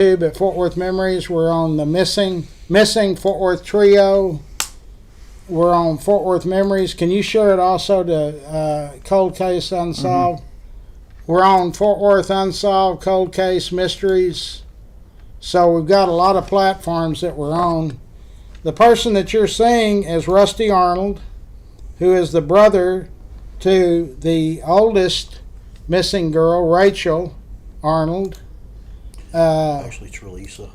At Fort Worth Memories. We're on the missing Fort Worth trio. We're on Fort Worth Memories. Can you share it also to Cold Case Unsolved? We're on Fort Worth Unsolved, Cold Case Mysteries. So we've got a lot of platforms that we're on. The person that you're seeing is Rusty Arnold, who is the brother to the oldest missing girl, Rachel Arnold. Actually, Trelisa.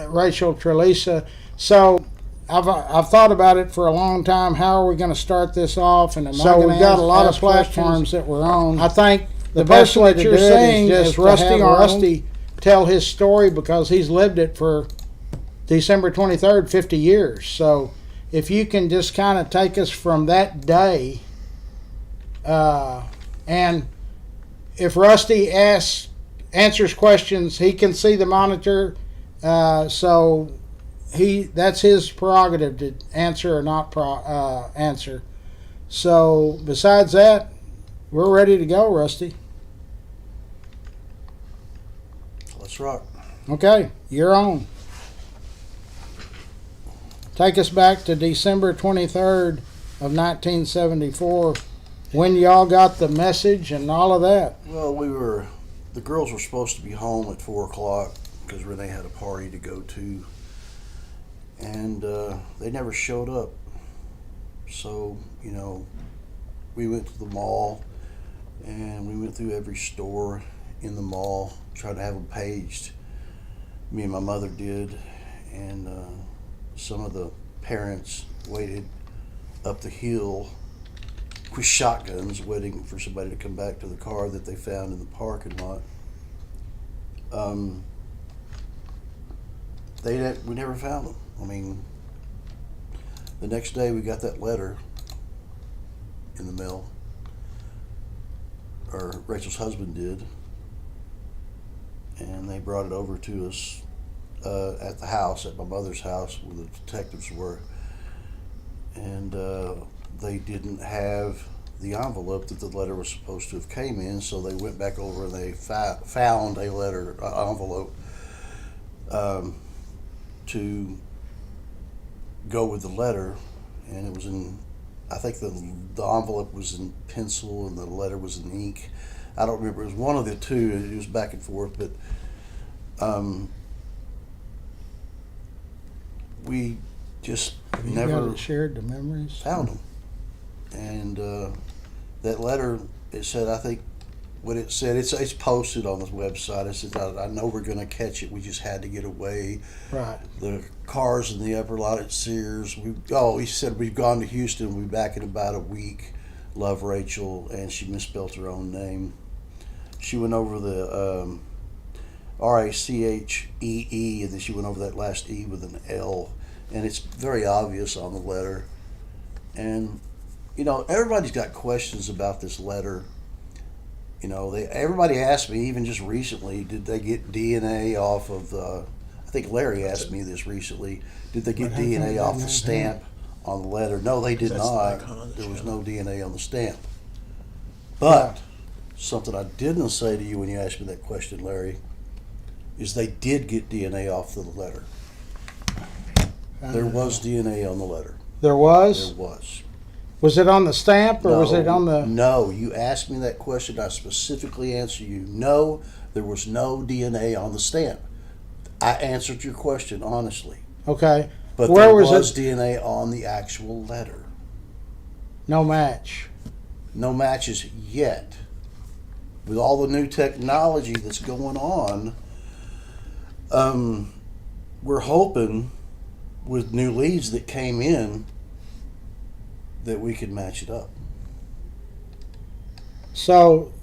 Rachel Trelisa. So I've thought about it for a long time. How are we going to start this off? And so we've got a lot of platforms that we're on. I think the person that you're seeing is Rusty Arnold. Rusty tell his story because he's lived it for December 23rd, 50 years. So if you can just kind of take us from that day, and if Rusty answers questions, he can see the monitor, so that's his prerogative to answer or not answer. So besides that, we're ready to go, Rusty. Let's rock. Okay, you're on. Take us back to December 23rd of 1974, when y'all got the message and all of that. Well, the girls were supposed to be home at 4 o'clock because Renee had a party to go to, and they never showed up. So, we went to the mall, and we went through every store in the mall, tried to have them paged. Me and my mother did, and some of the parents waited up the hill with shotguns, waiting for somebody to come back to the car that they found in the parking lot. We never found them. I mean, the next day we got that letter in the mail, or Rachel's husband did, and they brought it over to us at the house, at my mother's house, where the detectives were, and they didn't have the envelope that the letter was supposed to have came in, so they went back over and they found a letter envelope to go with the letter, and it was in, I think the envelope was in pencil and the letter was in ink. I don't remember. It was one of the two. It was back and forth, but we just never shared the memories. Found them. And that letter, it said, I think what it said, it's posted on the website. It says, I know we're going to catch it. We just had to get away. Right. The cars in the upper lot at Sears. He said, we've gone to Houston. We'll be back in about a week. Love, Rachel. And she misspelled her own name. She went over the Rachee, and then she went over that last E with an L. And it's very obvious on the letter. And, everybody's got questions about this letter. Everybody asked me, even just recently, did they get DNA off of the, I think Larry asked me this recently, did they get DNA off the stamp on the letter? No, they did not. There was no DNA on the stamp. But something I didn't say to you when you asked me that question, Larry, is they did get DNA off the letter. There was DNA on the letter. There was? There was. Was it on the stamp, or was it on the... No, you asked me that question. I specifically answered you. No, there was no DNA on the stamp. I answered your question honestly. Okay. But there was DNA on the actual letter. No match. No matches yet. With all the new technology that's going on, we're hoping with new leads that came in that we could match it up. So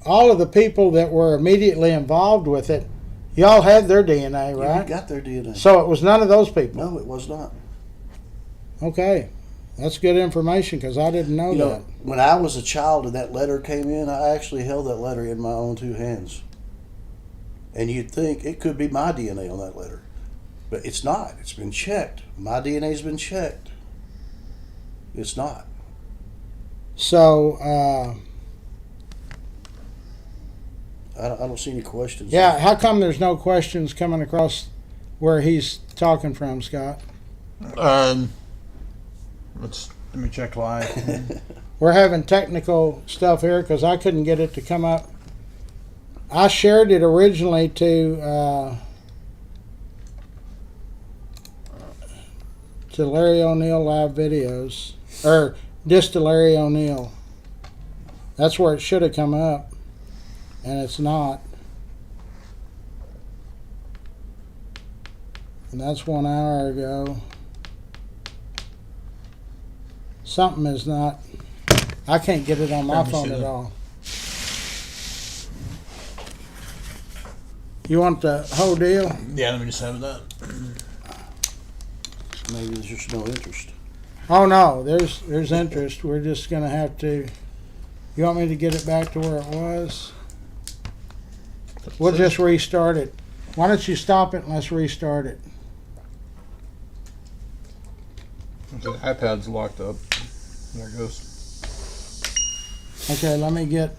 all of the people that were immediately involved with it, y'all had their DNA, right? Yeah, we got their DNA. So it was none of those people? No, it was not. Okay. That's good information, because I didn't know that. When I was a child and that letter came in, I actually held that letter in my own two hands. And you'd think it could be my DNA on that letter. But it's not. It's been checked. My DNA's been checked. It's not. So, I don't see any questions. Yeah, how come there's no questions coming across where he's talking from, Scott? Let me check live. We're having technical stuff here because I couldn't get it to come up. I shared it originally to Larry O'Neill live videos, or just to Larry O'Neill. That's where it should have come up, and it's not. And that's 1 hour ago. Something is not. I can't get it on my phone at all. You want the whole deal? Yeah, let me just have that. Maybe there's just no interest. Oh no, there's interest. We're just gonna have to. You want me to get it back to where it was? We'll just restart it. Why don't you stop it and let's restart it? The iPad's locked up. There it goes. Okay, let me get.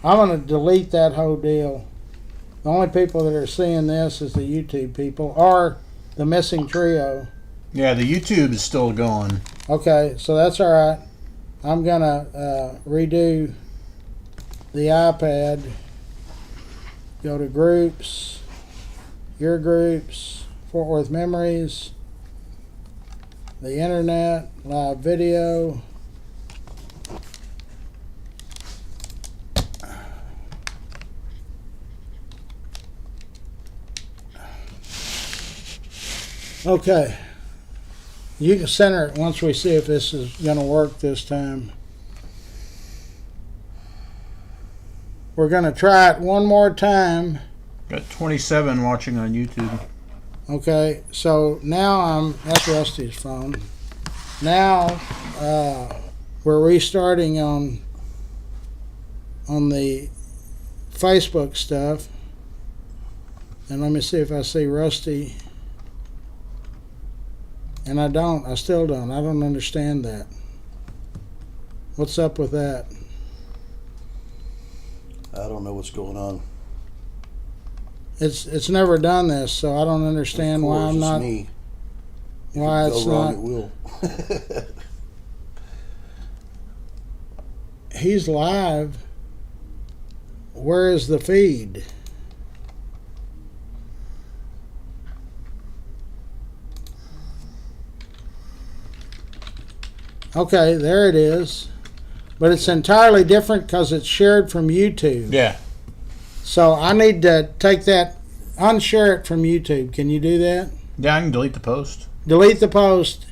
I'm gonna delete that whole deal. The only people that are seeing this is the YouTube people, or the missing trio. Yeah, the YouTube is still going. Okay, so that's all right. I'm gonna redo the iPad. Go to groups, your groups, Fort Worth Memories, the internet, live video. Okay. You can center it once we see if this is going to work this time. We're going to try it one more time. Got 27 watching on YouTube. Okay, so now that's Rusty's phone. Now we're restarting on the Facebook stuff. And let me see if I see Rusty. And I still don't. I don't understand that. What's up with that? I don't know what's going on. It's never done this, so I don't understand Of course, why I'm not. Me. Why it's Go wrong, not. it will. He's live. Where is the feed? Okay, there it is. But it's entirely different because it's shared from YouTube. Yeah. So I need to take that, unshare it from YouTube. Can you do that? Yeah, I can delete the post. Delete the post,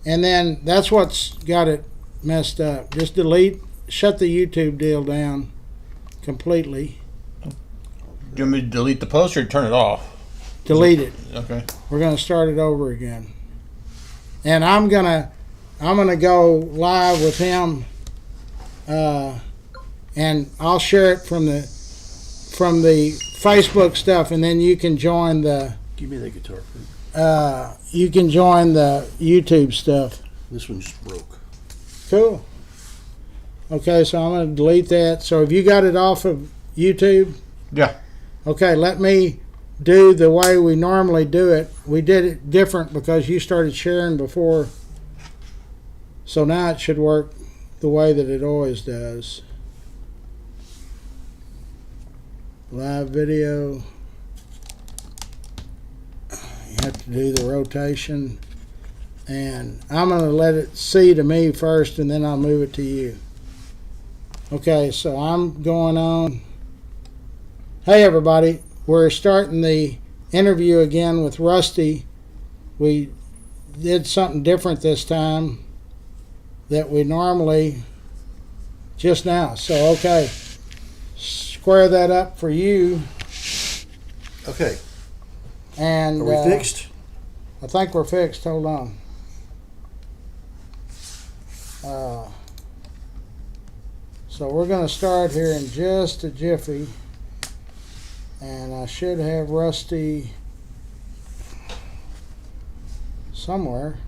and then that's what's got it messed up. Just shut the YouTube deal down completely. Do you want me to delete the post or turn it off? Delete it. Okay. We're going to start it over again. And I'm gonna go live with him, and I'll share it from the Facebook stuff, and then you can join the. Give me that guitar, please. You can join the YouTube stuff. This one just broke. Cool. Okay, so I'm going to delete that. So have you got it off of YouTube? Yeah. Okay, let me do the way we normally do it. We did it different because you started sharing before. So now it should work the way that it always does. Live video. You have to do the rotation. And I'm going to let it see to me first, and then I'll move it to you. Okay, so I'm going on. Hey, everybody. We're starting the interview again with Rusty. We did something different this time that we normally just now. So, okay. Square that up for you. Okay. And Are we fixed? I think we're fixed. Hold on. So we're going to start here in just a jiffy. And I should have Rusty somewhere.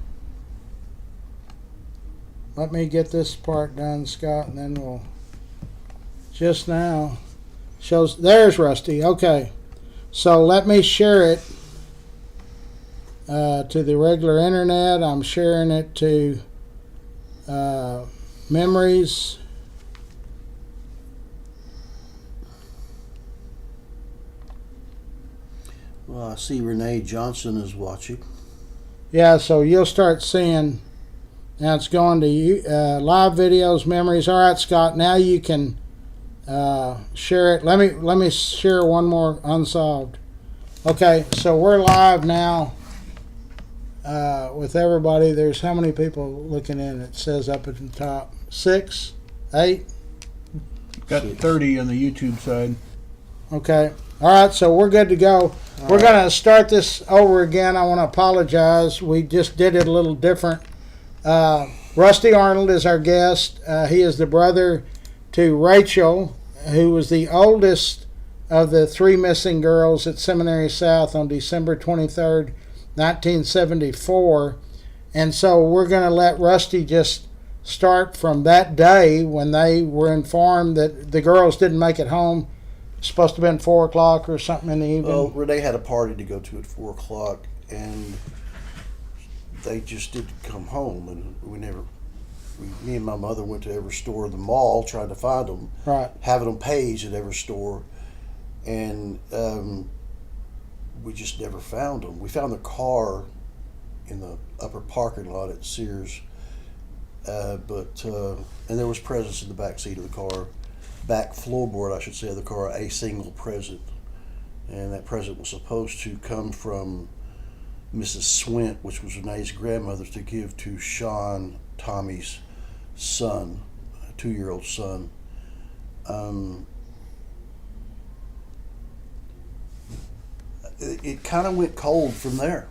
Let me get this part done, Scott, and then we'll just now. Shows, there's Rusty. Okay. So let me share it to the regular internet. I'm sharing it to memories. Well, I see Renee Johnson is watching. Yeah, so you'll start seeing. Now it's going to live videos, memories. All right, Scott. Now you can share it. Let me share one more unsolved. Okay, so we're live now with everybody. There's how many people looking in? It says up at the top. 6, 8. Got 30 on the YouTube side. Okay. All right, so we're good to go. We're going to start this over again. I want to apologize. We just did it a little different. Rusty Arnold is our guest. He is the brother to Rachel, who was the oldest of the 3 missing girls at Seminary South on December 23rd, 1974. And so we're going to let Rusty just start from that day when they were informed that the girls didn't make it home. Supposed to have been 4 o'clock or something in the evening. Well, Renee had a party to go to at 4 o'clock, and they just didn't come home, and me and my mother went to every store in the mall trying to find them, Right. having them paged at every store, and we just never found them. We found the car in the upper parking lot at Sears, and there was presents in the back seat of the car, back floorboard, I should say, of the car, a single present, and that present was supposed to come from Mrs. Swint, which was Renee's grandmother, to give to Sean, Tommy's son, a 2-year-old son. It kind of went cold from there.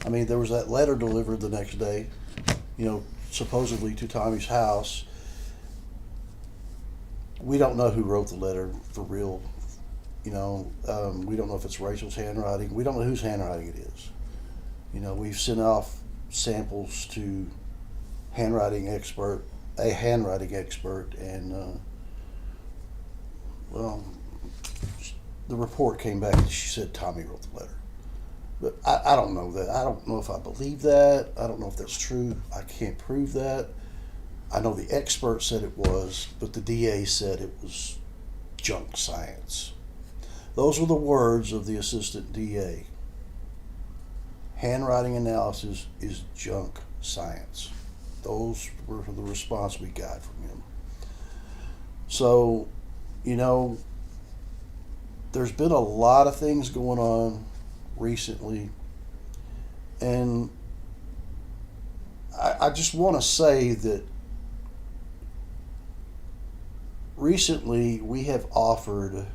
I mean, there was that letter delivered the next day, supposedly to Tommy's house. We don't know who wrote the letter for real. We don't know if it's Rachel's handwriting. We don't know whose handwriting it is. We've sent off samples to a handwriting expert, and the report came back and she said Tommy wrote the letter. But I don't know that. I don't know if I believe that. I don't know if that's true. I can't prove that. I know the expert said it was, but the DA said it was junk science. Those were the words of the assistant DA. Handwriting analysis is junk science. Those were the response we got from him. So, there's been a lot of things going on recently, and I just want to say that recently we have offered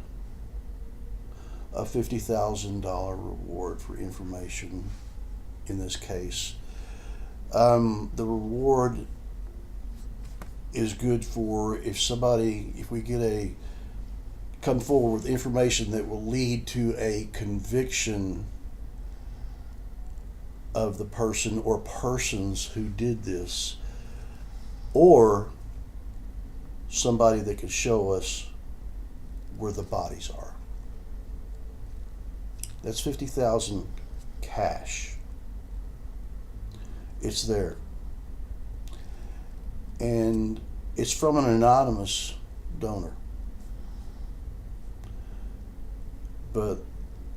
a $50,000 reward for information in this case. The reward is good for if we come forward with information that will lead to a conviction of the person or persons who did this, or somebody that can show us where the bodies are. That's $50,000 cash. It's there. And it's from an anonymous donor. But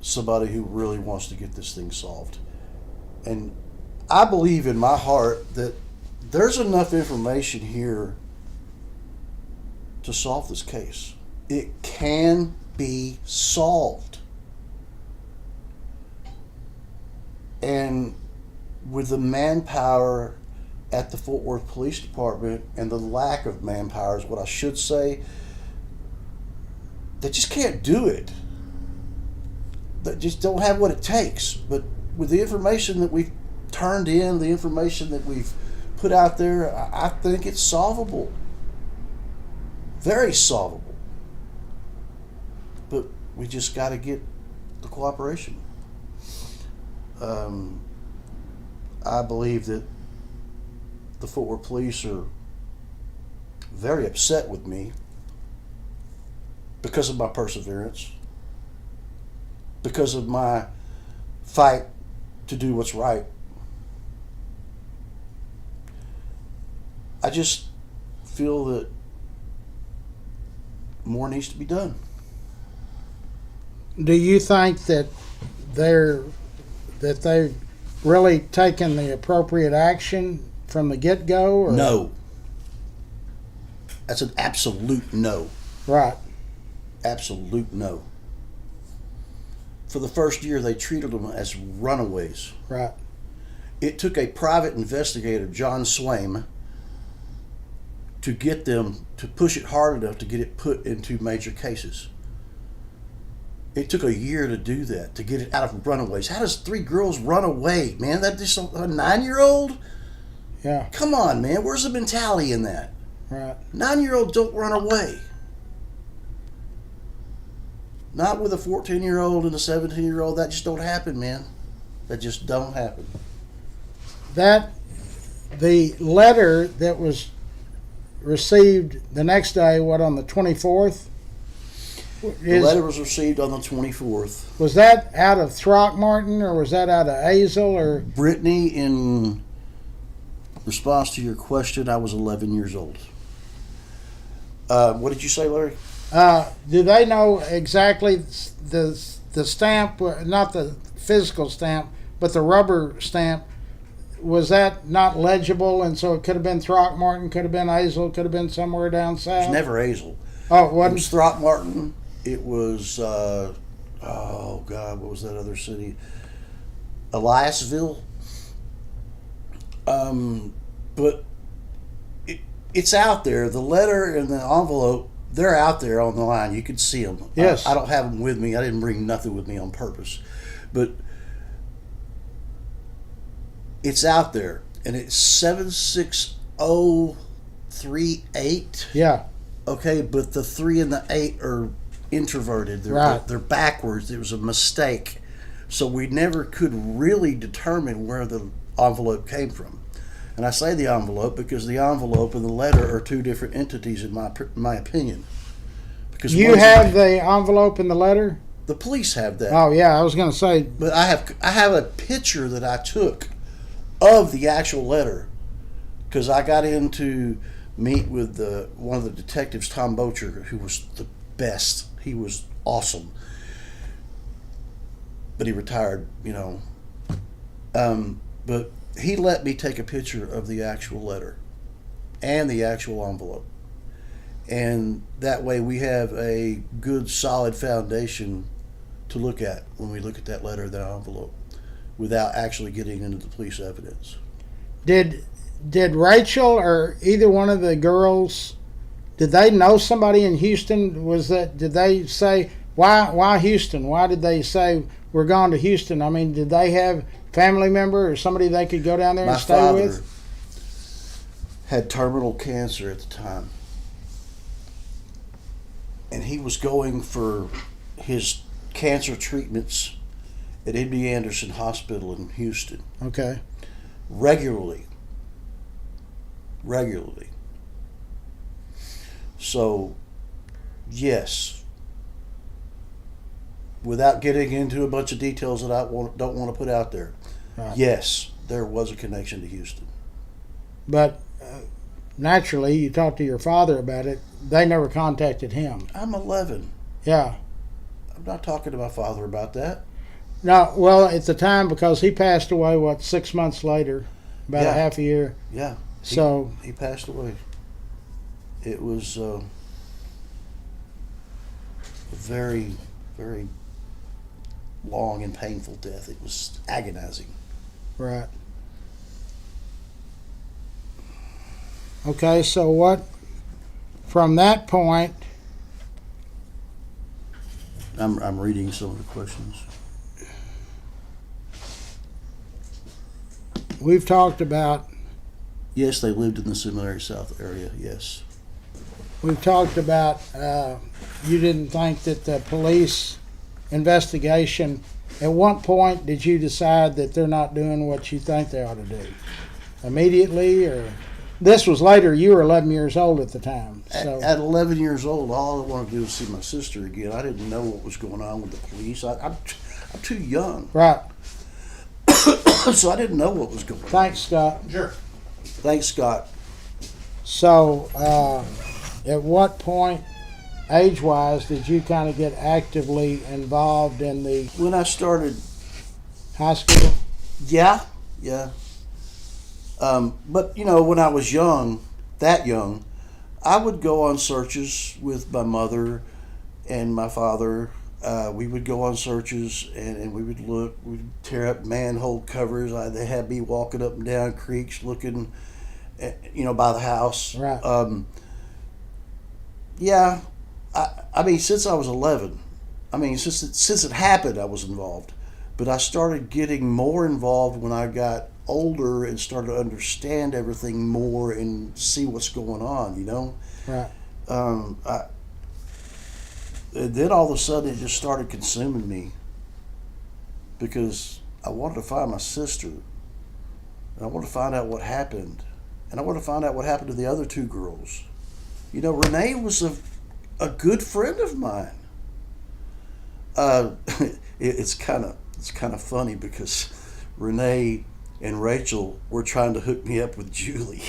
somebody who really wants to get this thing solved. And I believe in my heart that there's enough information here to solve this case. It can be solved. And with the manpower at the Fort Worth Police Department, and the lack of manpower is what I should say, they just can't do it. They just don't have what it takes. But with the information that we've turned in, the information that we've put out there, I think it's solvable. Very solvable. But we just got to get the cooperation. I believe that the Fort Worth Police are very upset with me because of my perseverance, because of my fight to do what's right. I just feel that more needs to be done. Do you think that they've really taken the appropriate action from the get-go? No. That's an absolute no. Right. Absolute no. For the first year, they treated them as runaways. Right. It took a private investigator, John Swaim, to get them to push it hard enough to get it put into major cases. It took a year to do that, to get it out of runaways. How does 3 girls run away, man? That just a 9-year-old? Yeah. Come on, man. Where's the mentality in that? Right. 9-year-olds don't run away. Not with a 14-year-old and a 17-year-old. That just don't happen, man. That just don't happen. The letter that was received the next day, on the 24th? The letter was received on the 24th. Was that out of Throckmorton, or was that out of Azle, or? Brittany, in response to your question, I was 11 years old. What did you say, Larry? Do they know exactly the stamp, not the physical stamp, but the rubber stamp? Was that not legible, and so it could have been Throckmorton, could have been Azle, could have been somewhere down south? It was never Azle. Oh, it It wasn't? was Throckmorton. It was, oh God, what was that other city? Eliasville. But it's out there. The letter and the envelope, they're out there on the line. You can see them. Yes. I don't have them with me. I didn't bring nothing with me on purpose. But it's out there. And it's 76038. Yeah. Okay, but the 3 and the 8 are introverted. They're backwards. It was a mistake. So we never could really determine where the envelope came from. And I say the envelope because the envelope and the letter are 2 different entities in my opinion. Because You have the envelope and the letter? the police have that. Oh, yeah, I was going to say. But I have a picture that I took of the actual letter because I got in to meet with one of the detectives, Tom Bocher, who was the best. He was awesome. But he retired, But he let me take a picture of the actual letter and the actual envelope. And that way we have a good, solid foundation to look at when we look at that letter, that envelope, without actually getting into the police evidence. Did Rachel or either one of the girls, did they know somebody in Houston? Did they say, why Houston? Why did they say we're going to Houston? I mean, did they have family member or somebody they could go down there and stay with? My father had terminal cancer at the time. And he was going for his cancer treatments at MD Anderson Hospital in Houston. Okay. Regularly. So, yes. Without getting into a bunch of details that I don't want to put out there. Right. Yes, there was a connection to Houston. But naturally, you talked to your father about it. They never contacted him. I'm 11. Yeah. I'm not talking to my father about that. No, well, at the time, because he passed away, 6 months later, about a half a year. Yeah. So he passed away. It was a very, very long and painful death. It was agonizing. right. Okay, so what from that point? I'm reading some of the questions. We've talked about. Yes, they lived in the Seminary South area. Yes. We've talked about. You didn't think that the police investigation. At what point did you decide that they're not doing what you think they ought to do? Immediately, or? this was later. You were 11 years old at the time. So At 11 years old, all I wanted to do was see my sister again. I didn't know what was going on with the police. I'm too young, right. so I didn't know what was going on. Thanks, Scott. Sure. Thanks, Scott. So, at what point, age-wise, did you kind of get actively involved in the When I started, high school? yeah. But when I was that young, I would go on searches with my mother and my father. We would go on searches and we would look. We'd tear up manhole covers. They had me walking up and down creeks looking, by the house. Right. Yeah. I mean, since I was 11, since it happened, I was involved. But I started getting more involved when I got older and started to understand everything more and see what's going on. Right. And then all of a sudden it just started consuming me because I wanted to find my sister. And I wanted to find out what happened. And I wanted to find out what happened to the other two girls. Renee was a good friend of mine. It's kind of funny because Renee and Rachel were trying to hook me up with Julie.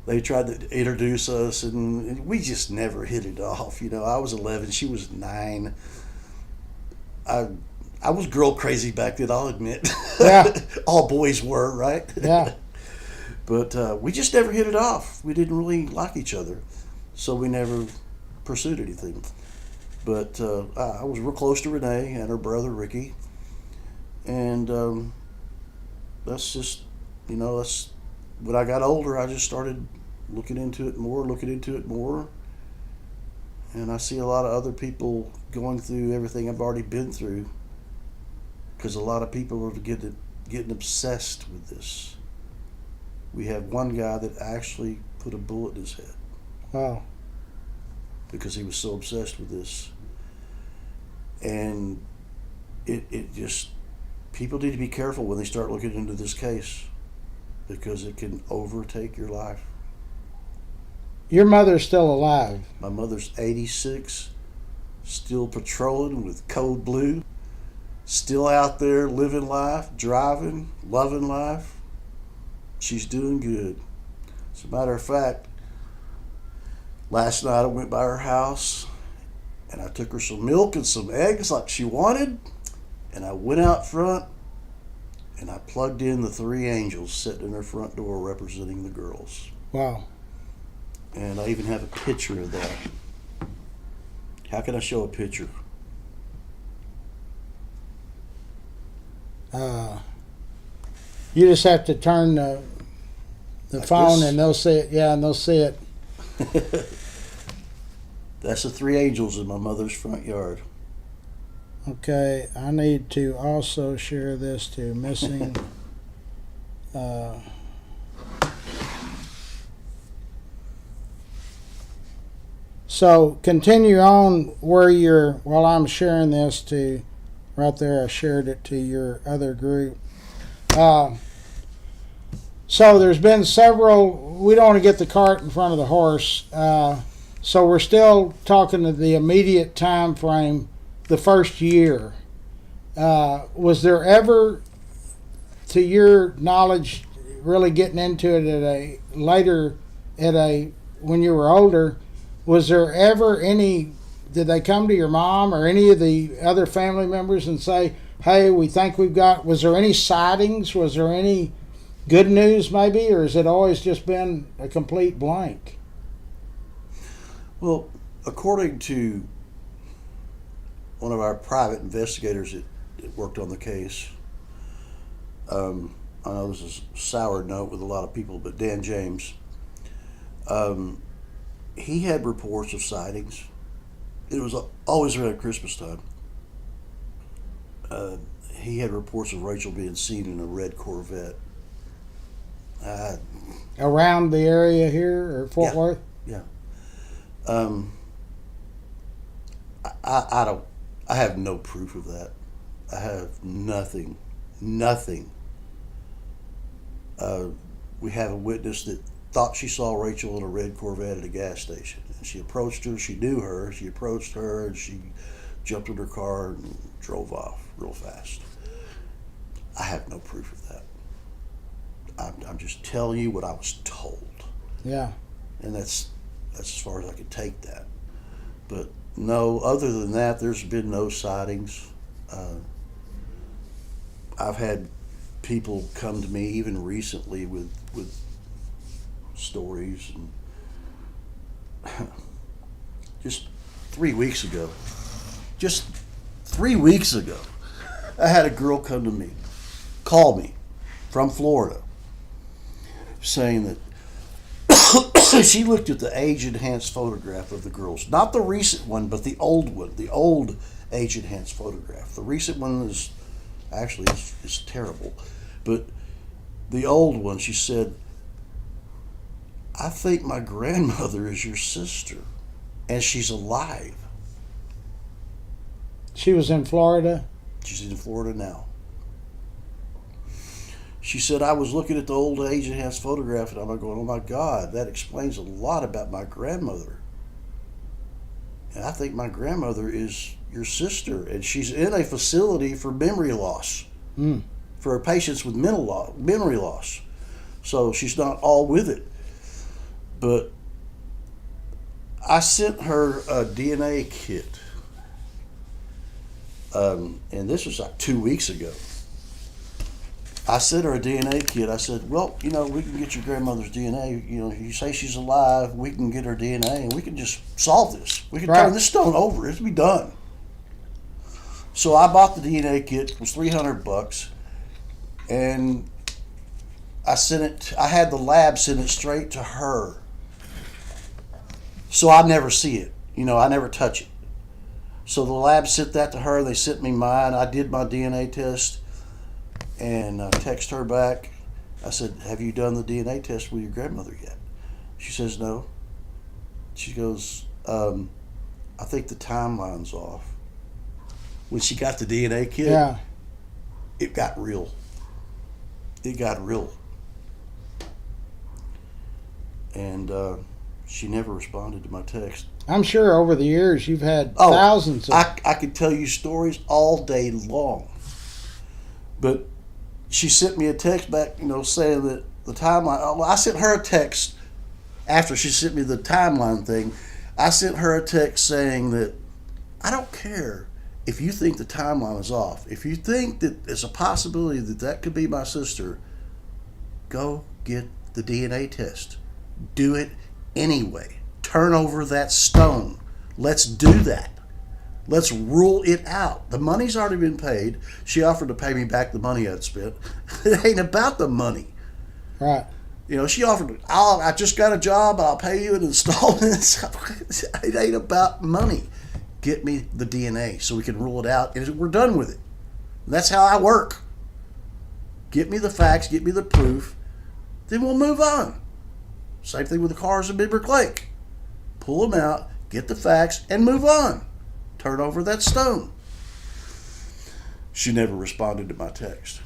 They tried to introduce us, and we just never hit it off. I was 11, she was 9. I was girl crazy back then, I'll admit. Yeah. All boys were, right? Yeah. But we just never hit it off. We didn't really like each other, so we never pursued anything. But I was real close to Renee and her brother Ricky, and that's just, that's when I got older. I just started looking into it more, and I see a lot of other people going through everything I've already been through, because a lot of people are getting obsessed with this. We have one guy that actually put a bullet in his head. Wow. Because he was so obsessed with this. And it just, people need to be careful when they start looking into this case, because it can overtake your life. Your mother's still alive. My mother's 86, still patrolling with Code Blue, still out there living life, driving, loving life. She's doing good. As a matter of fact, last night I went by her house and I took her some milk and some eggs like she wanted, and I went out front and I plugged in the 3 angels sitting in her front door representing the girls. Wow. And I even have a picture of that. How can I show a picture? You just have to turn the Like phone this? and they'll see it. Yeah, and they'll see it. That's the 3 angels in my mother's front yard. Okay, I need to also share this to missing. So continue on while I'm sharing this to, right there I shared it to your other group. So there's been several, we don't want to get the cart in front of the horse. So we're still talking to the immediate time frame, the first year. Was there ever, to your knowledge, really getting into it when you were older, was there ever any, did they come to your mom or any of the other family members and say, hey, we think was there any sightings? Was there any good news maybe? Or has it always just been a complete blank? Well, according to one of our private investigators that worked on the case, I know this is a sour note with a lot of people, but Dan James, he had reports of sightings. It was always around Christmas time. He had reports of Rachel being seen in a red Corvette. Around the area here or Fort Worth? Yeah. I have no proof of that. I have nothing. we have a witness that thought she saw Rachel in a red Corvette at a gas station. And she approached her. She knew her. She approached her, and she jumped in her car and drove off real fast. I have no proof of that. I'm just telling you what I was told. Yeah. And that's as far as I could take that. But no, other than that, there's been no sightings. I've had people come to me even recently with stories, and just 3 weeks ago, I had a girl come to me, call me from Florida, saying that she looked at the age-enhanced photograph of the girls. Not the recent one, but the old one, the old age-enhanced photograph. The recent one is terrible. But the old one, she said, I think my grandmother is your sister, and she's alive. She was in Florida? She's in Florida now. She said, I was looking at the old age-enhanced photograph, and I'm going, oh my God, that explains a lot about my grandmother. And I think my grandmother is your sister, and she's in a facility for memory loss, for patients with memory loss. So she's not all with it. But I sent her a DNA kit, and this was like 2 weeks ago. I sent her a DNA kit. I said, well, we can get your grandmother's DNA. You say she's alive, we can get her DNA, and we can just solve this. We can turn this stone over. It'll be done. So I bought the DNA kit. It was $300, and I sent it. I had the lab send it straight to her. So I never see it. I never touch it. So the lab sent that to her. They sent me mine. I did my DNA test. And I text her back. I said, have you done the DNA test with your grandmother yet? She says, no. She goes, I think the timeline's off. When she got the DNA kit, it got real. It got real. And she never responded to my text. I'm sure over the years you've had thousands of... I could tell you stories all day long. But she sent me a text back, saying that the timeline... Well, I sent her a text after she sent me the timeline thing. I sent her a text saying that I don't care if you think the timeline is off. If you think that it's a possibility that could be my sister, go get the DNA test. Do it anyway. Turn over that stone. Let's do that. Let's rule it out. The money's already been paid. She offered to pay me back the money I'd spent. It ain't about the money. Right. She offered, I just got a job, I'll pay you in installments. It ain't about money. Get me the DNA so we can rule it out, and we're done with it. That's how I work. Get me the facts, get me the proof, then we'll move on. Same thing with the cars in Benbrook Lake. Pull them out, get the facts, and move on. Turn over that stone. She never responded to my text.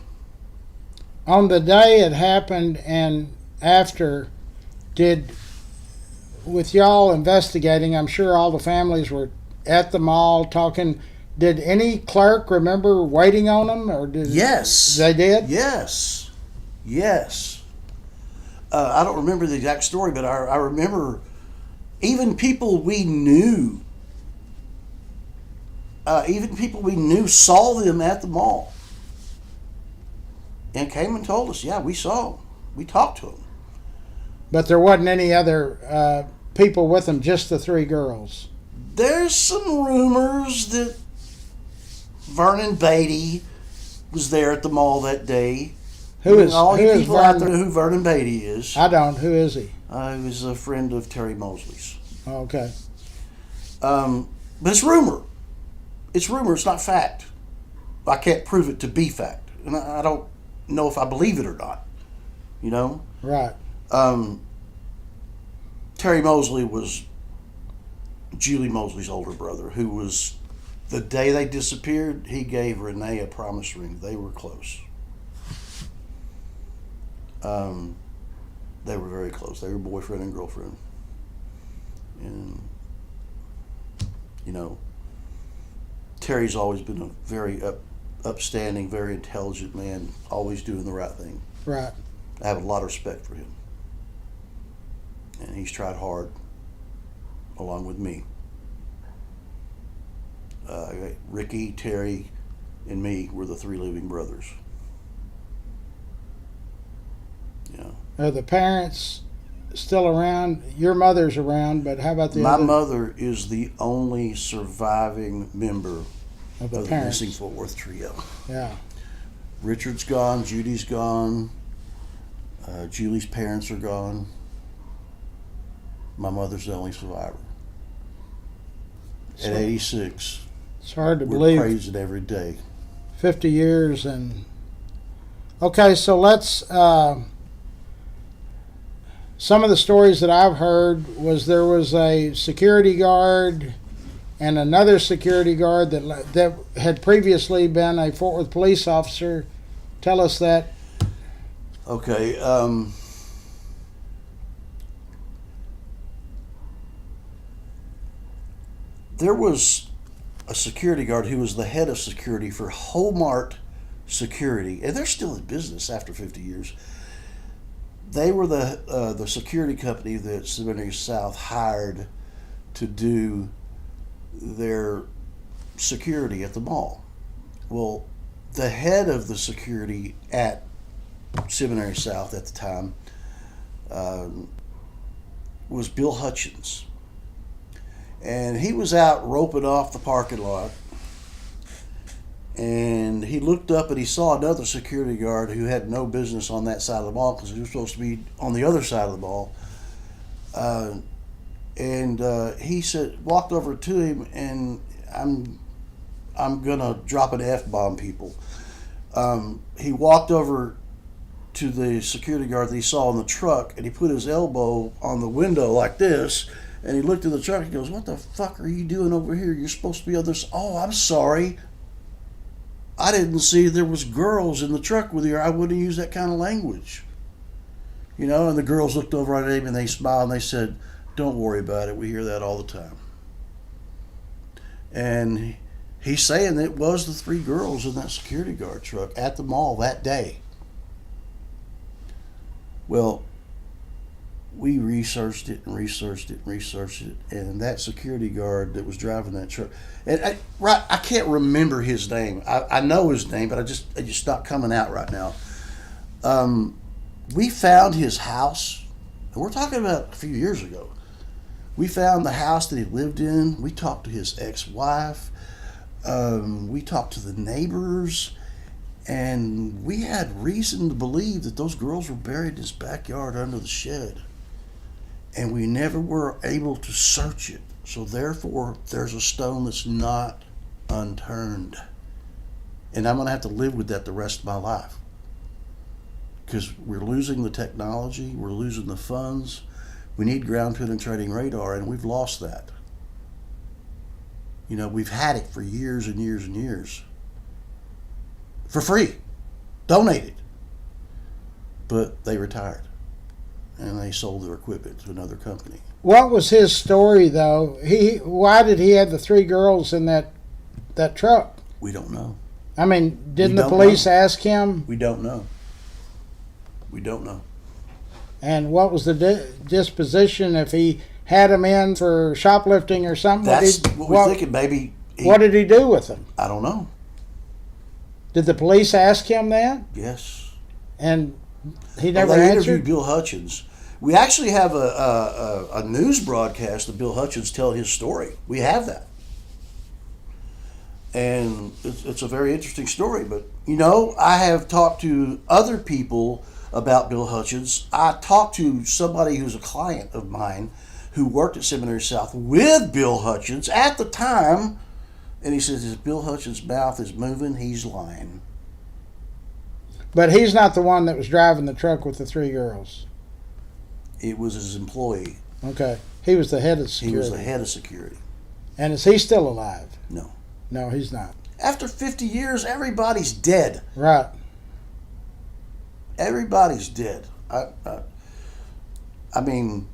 On the day it happened and after, with y'all investigating, I'm sure all the families were at the mall talking. Did any clerk remember waiting on them? Yes. They did? Yes. I don't remember the exact story, but I remember even people we knew saw them at the mall and came and told us, yeah, we saw them. We talked to them. But there wasn't any other people with them, just the three girls. There's some rumors that Vernon Beatty was there at the mall that day. All you people out there know who Vernon Beatty is. I don't. Who is he? He was a friend of Terry Mosley's. Oh, okay. But it's rumor. It's rumor. It's not fact. I can't prove it to be fact, and I don't know if I believe it or not. Right. Terry Mosley was Julie Mosley's older brother, who was, the day they disappeared, he gave Renee a promise ring. They were close. They were very close. They were boyfriend and girlfriend. And, you know, Terry's always been a very upstanding, very intelligent man, always doing the right thing. Right. I have a lot of respect for him. And he's tried hard, along with me. Ricky, Terry, and me were the three living brothers. Yeah. Are the parents still around? Your mother's around, but how about the My other? mother is the only surviving member Of the of the parents. missing Fort Worth trio. Yeah. Richard's gone, Judy's gone, Julie's parents are gone. My mother's the only survivor. At 86, It's hard to we're believe. praising every day. 50 years and. Okay, so let's. Some of the stories that I've heard was there was a security guard and another security guard that had previously been a Fort Worth police officer. Tell us that. Okay, there was a security guard who was the head of security for Hobart Security, and they're still in business after 50 years. They were the security company that Seminary South hired to do their security at the mall. Well, the head of the security at Seminary South at the time was Bill Hutchins. And he was out roping off the parking lot, and he looked up and he saw another security guard who had no business on that side of the mall because he was supposed to be on the other side of the mall. He said, walked over to him, and I'm gonna drop an F-bomb, people. He walked over to the security guard that he saw in the truck, and he put his elbow on the window like this, and he looked at the truck and goes, "What the fuck are you doing over here? You're supposed to be on this." "Oh, I'm sorry. I didn't see there was girls in the truck with you. I wouldn't use that kind of language." You know, and the girls looked over at him and they smiled and they said, "Don't worry about it. We hear that all the time." And he's saying it was the three girls in that security guard truck at the mall that day. Well, we researched it, and that security guard that was driving that truck, and I can't remember his name. I know his name, but it's just not coming out right now. We found his house, and we're talking about a few years ago. We found the house that he lived in. We talked to his ex-wife. We talked to the neighbors. And we had reason to believe that those girls were buried in his backyard under the shed. And we never were able to search it. So therefore, there's a stone that's not unturned. And I'm going to have to live with that the rest of my life. Because we're losing the technology, we're losing the funds. We need ground penetrating radar, and we've lost that. You know, we've had it for years and years and years. For free, donated, but they retired and they sold their equipment to another company. What was his story, though? Why did he have the three girls in that truck? We don't know. I mean, didn't the police ask him? We don't know. We don't know. And what was the disposition if he had them in for shoplifting or something? That's what we're thinking. Maybe. What did he do with them? I don't know. Did the police ask him that? Yes. And he never they answered? interviewed Bill Hutchins. We actually have a news broadcast of Bill Hutchins telling his story. We have that. And it's a very interesting story. But, you know, I have talked to other people about Bill Hutchins. I talked to somebody who's a client of mine who worked at Seminary South with Bill Hutchins at the time. And he says, if Bill Hutchins' mouth is moving, he's lying. But he's not the one that was driving the truck with the three girls. It was his employee. Okay. He was the head of security. He was the head of security. And is he still alive? No. No, he's not. After 50 years, everybody's dead. Right. Everybody's dead. I mean,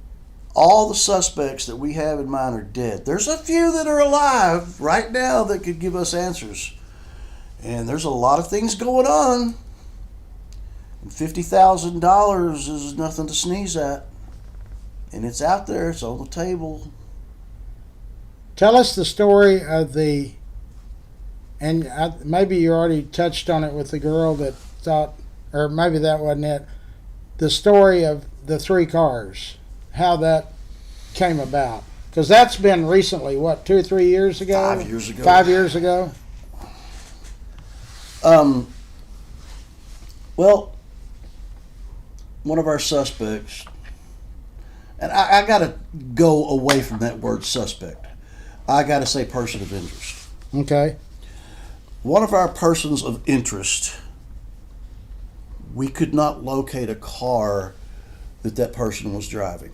all the suspects that we have in mind are dead. There's a few that are alive right now that could give us answers. And there's a lot of things going on. And $50,000 is nothing to sneeze at. And it's out there, it's on the table. Tell us the story of the, and maybe you already touched on it with the girl that thought, or maybe that wasn't it, the story of the 3 cars, how that came about. Because that's been recently, what, 2 or 3 years ago? 5 years ago. 5 years ago? Well, one of our suspects, and I got to go away from that word suspect. I got to say person of interest. Okay. One of our persons of interest, we could not locate a car that person was driving.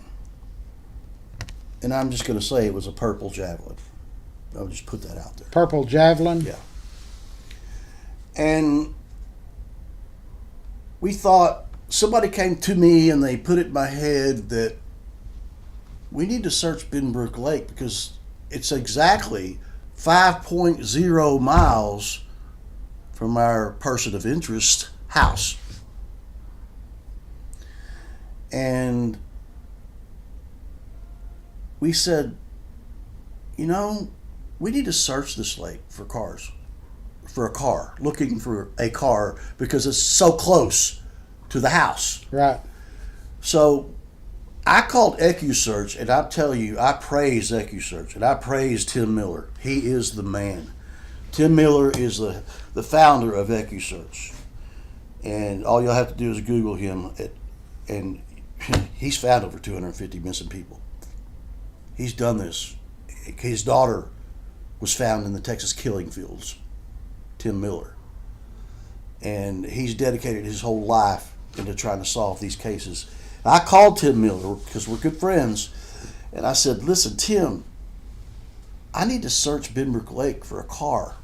And I'm just going to say it was a purple Javelin. I'll just put that out there. Purple Javelin? Yeah. And we thought, somebody came to me and they put it in my head that we need to search Benbrook Lake because it's exactly 5.0 miles from our person of interest house. And we said, you know, we need to search this lake for cars, for a car, looking for a car because it's so close to the house. Right. So I called EcuSearch, and I tell you, I praise EcuSearch, and I praise Tim Miller. He is the man. Tim Miller is the founder of EcuSearch. And all you'll have to do is Google him, and he's found over 250 missing people. He's done this. His daughter was found in the Texas killing fields, Tim Miller. And he's dedicated his whole life into trying to solve these cases. I called Tim Miller because we're good friends, and I said, listen, Tim, I need to search Benbrook Lake for a car.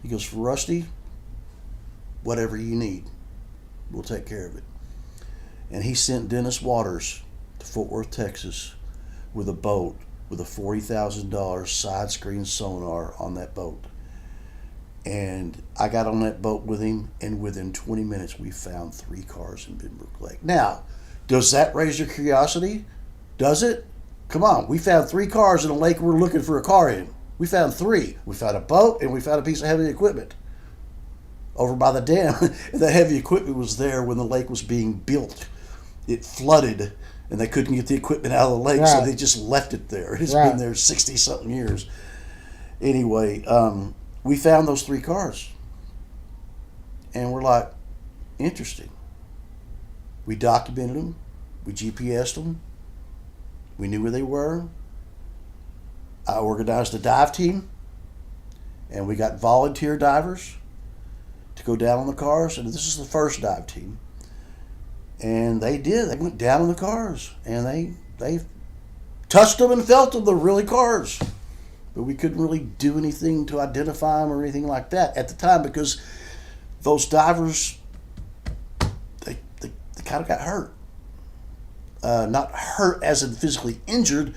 He goes, for Rusty, whatever you need, we'll take care of it. And he sent Dennis Waters to Fort Worth, Texas with a boat with a $40,000 side screen sonar on that boat. And I got on that boat with him, and within 20 minutes we found 3 cars in Benbrook Lake. Now, does that raise your curiosity? Does it? Come on, we found 3 cars in a lake we're looking for a car in. We found 3. We found a boat and we found a piece of heavy equipment over by the dam. The heavy equipment was there when the lake was being built. It flooded and they couldn't get the equipment out of the lake, so they just left it there. It's been there 60-something years. Anyway, we found those 3 cars. And we're like, interesting. We documented them. We GPSed them. We knew where they were. I organized a dive team. And we got volunteer divers to go down on the cars. And this is the first dive team. And they did. They went down on the cars. And they touched them and felt them. They're really cars. But we couldn't really do anything to identify them or anything like that at the time because those divers, they kind of got hurt. Not hurt as in physically injured,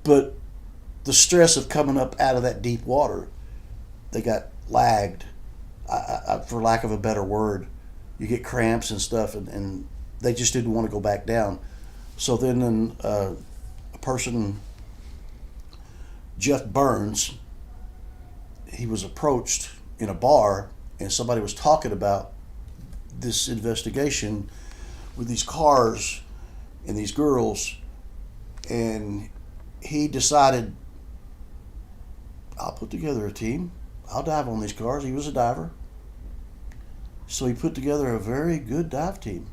but the stress of coming up out of that deep water, they got lagged, for lack of a better word. You get cramps and stuff, and they just didn't want to go back down. So then a person, Jeff Burns, he was approached in a bar, and somebody was talking about this investigation with these cars and these girls, and he decided, I'll put together a team. I'll dive on these cars. He was a diver. So he put together a very good dive team.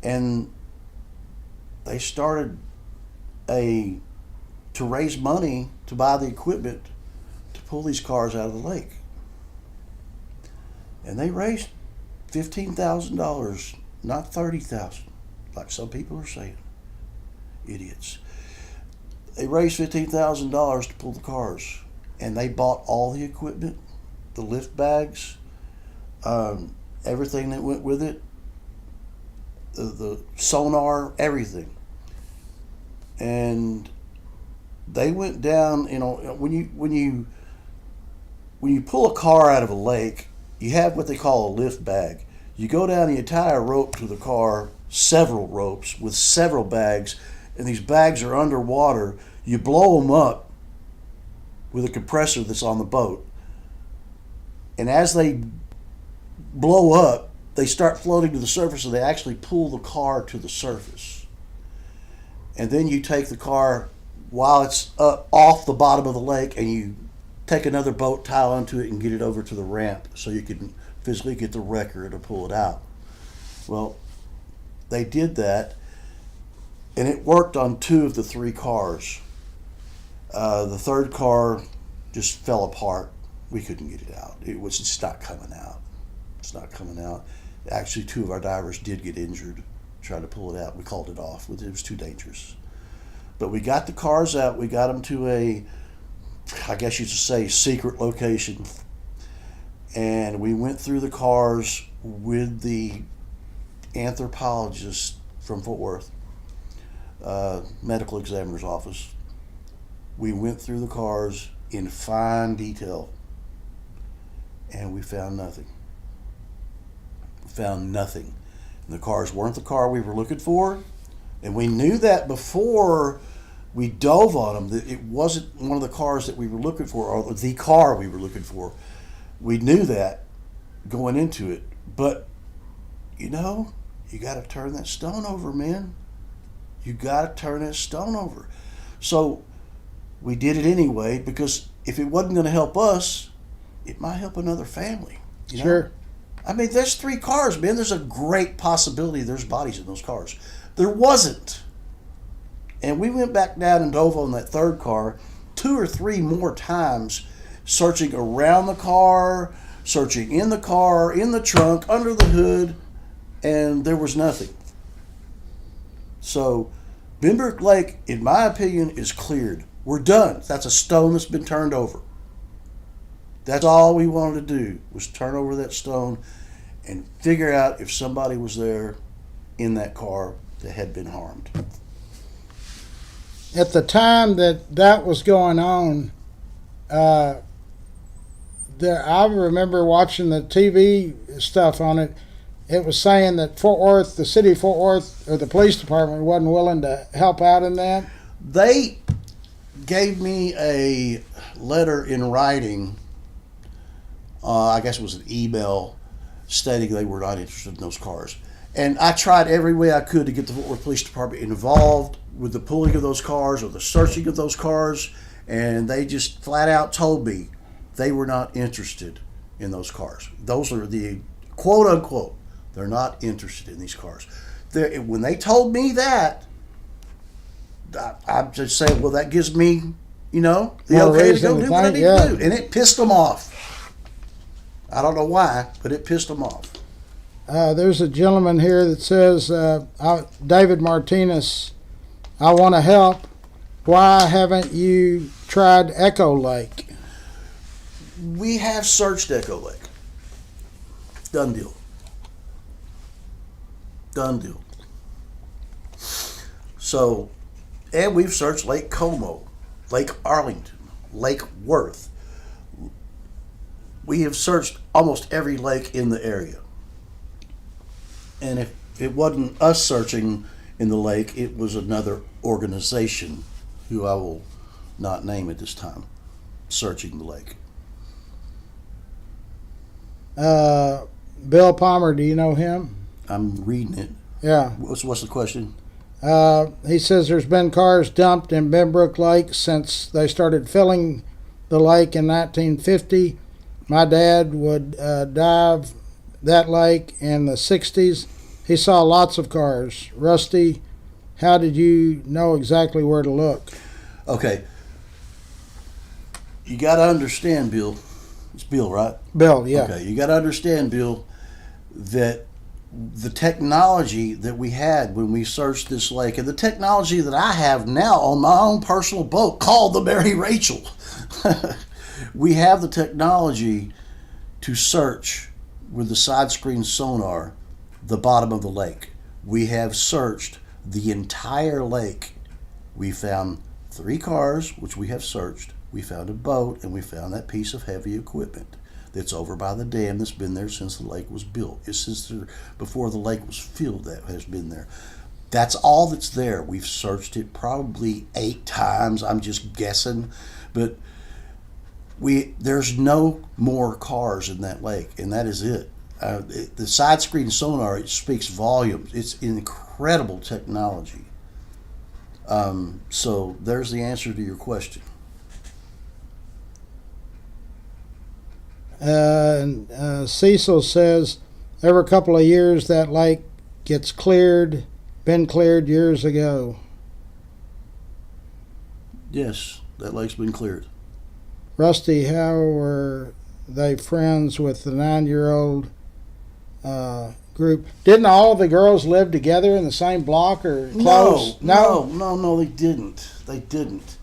And they started to raise money to buy the equipment to pull these cars out of the lake. And they raised $15,000, not $30,000, like some people are saying. Idiots. They raised $15,000 to pull the cars, and they bought all the equipment, the lift bags, everything that went with it, the sonar, everything. and they went down. You know, when you pull a car out of a lake, you have what they call a lift bag. You go down and you tie a rope to the car, several ropes with several bags, and these bags are underwater. You blow them up with a compressor that's on the boat, and as they blow up, they start floating to the surface, and they actually pull the car to the surface. And then you take the car while it's up off the bottom of the lake, and you take another boat, tie onto it, and get it over to the ramp so you can physically get the wrecker to pull it out. Well, they did that, and it worked on 2 of the 3 cars. The third car just fell apart. We couldn't get it out. It's just not coming out. It's not coming out. Actually, 2 of our divers did get injured trying to pull it out. We called it off. It was too dangerous. But we got the cars out. We got them to a, I guess you should say, secret location. And we went through the cars with the anthropologist from Fort Worth, medical examiner's office. We went through the cars in fine detail, and we found nothing. Found nothing. And the cars weren't the car we were looking for, and we knew that before we dove on them, that it wasn't one of the cars that we were looking for, or the car we were looking for. We knew that going into it, but you know, you got to turn that stone over, man. You got to turn that stone over. So we did it anyway, because if it wasn't going to help us, it might help another family. You know? Sure. I mean, there's 3 cars, man. There's a great possibility there's bodies in those cars. There wasn't. And we went back down and dove on that third car 2 or 3 more times, searching around the car, searching in the car, in the trunk, under the hood, and there was nothing. So Benbrook Lake, in my opinion, is cleared. We're done. That's a stone that's been turned over. That's all we wanted to do, was turn over that stone and figure out if somebody was there in that car that had been harmed. At the time that was going on, I remember watching the TV stuff on it. It was saying that Fort Worth, the city of Fort Worth, or the police department wasn't willing to help out in that. They gave me a letter in writing, I guess it was an email, stating they were not interested in those cars. And I tried every way I could to get the Fort Worth Police Department involved with the pulling of those cars or the searching of those cars, and they just flat out told me they were not interested in those cars. Those are the quote unquote, they're not interested in these cars. When they told me that, I'm just saying, well, that gives me, the okay to go do what I need to do. And it pissed them off. I don't know why, but it pissed them off. There's a gentleman here that says, David Martinez, I want to help. Why haven't you tried Echo Lake? We have searched Echo Lake. Done deal. Done deal. So, and we've searched Lake Como, Lake Arlington, Lake Worth. We have searched almost every lake in the area. And if it wasn't us searching in the lake, it was another organization, who I will not name at this time, searching the lake. Bill Palmer, do you know him? I'm reading it. Yeah. What's the question? He says there's been cars dumped in Benbrook Lake since they started filling the lake in 1950. My dad would dive that lake in the 60s. He saw lots of cars. Rusty, how did you know exactly where to look? Okay. You got to understand, Bill. It's Bill, right? Bill, yeah. Okay. You got to understand, Bill, that the technology that we had when we searched this lake, and the technology that I have now on my own personal boat called the Mary Rachel, we have the technology to search with the side screen sonar the bottom of the lake. We have searched the entire lake We found 3 cars, which we have searched. We found a boat, and we found that piece of heavy equipment that's over by the dam that's been there since the lake was built. It's since before the lake was filled that has been there. That's all that's there. We've searched it probably 8 times. I'm just guessing, but there's no more cars in that lake, and that is it. The side screen sonar, it speaks volumes. It's incredible technology. So there's the answer to your question. Cecil says every couple of years that lake gets been cleared years ago. Yes, that lake's been cleared. Rusty, how were they friends with the 9-year-old group? Didn't all of the girls live together in the same block or close? No, they didn't. They didn't.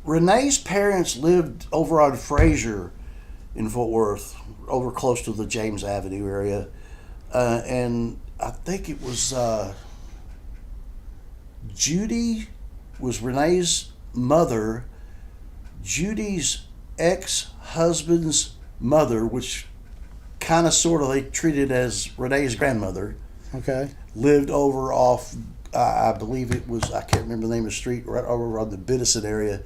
Renee's parents lived over on Fraser in Fort Worth, over close to the James Avenue area. And I think it was Judy was Renee's mother. Judy's ex-husband's mother, which kind of sort of they treated as Renee's grandmother, Okay. lived over off, I believe it was, I can't remember the name of the street, right over on the Biddison area.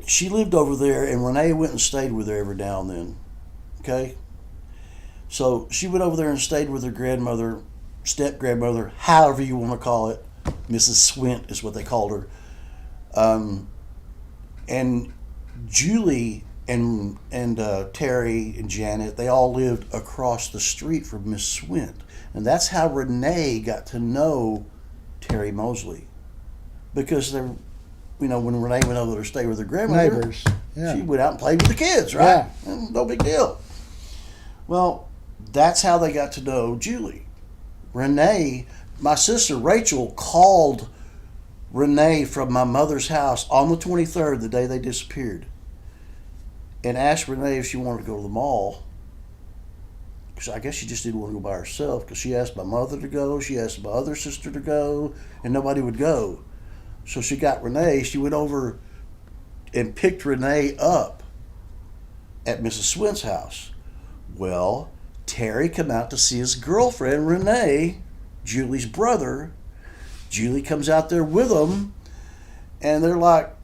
She lived over there, and Renee went and stayed with her every now and then. Okay? So she went over there and stayed with her grandmother, step-grandmother, however you want to call it. Mrs. Swint is what they called her. And Julie and Terry and Janet, they all lived across the street from Miss Swint. And that's how Renee got to know Terry Mosley. Because they're, when Renee went over to stay with her grandmother, Neighbors. Yeah. she went out and played with the kids, right? Yeah. And no big deal. Well, that's how they got to know Julie. Renee, my sister Rachel, called Renee from my mother's house on the 23rd, the day they disappeared, and asked Renee if she wanted to go to the mall. Because I guess she just didn't want to go by herself, because she asked my mother to go, she asked my other sister to go, and nobody would go. So she got Renee. She went over and picked Renee up at Mrs. Swint's house. Well, Terry come out to see his girlfriend, Renee, Julie's brother. Julie comes out there with them, and they're like,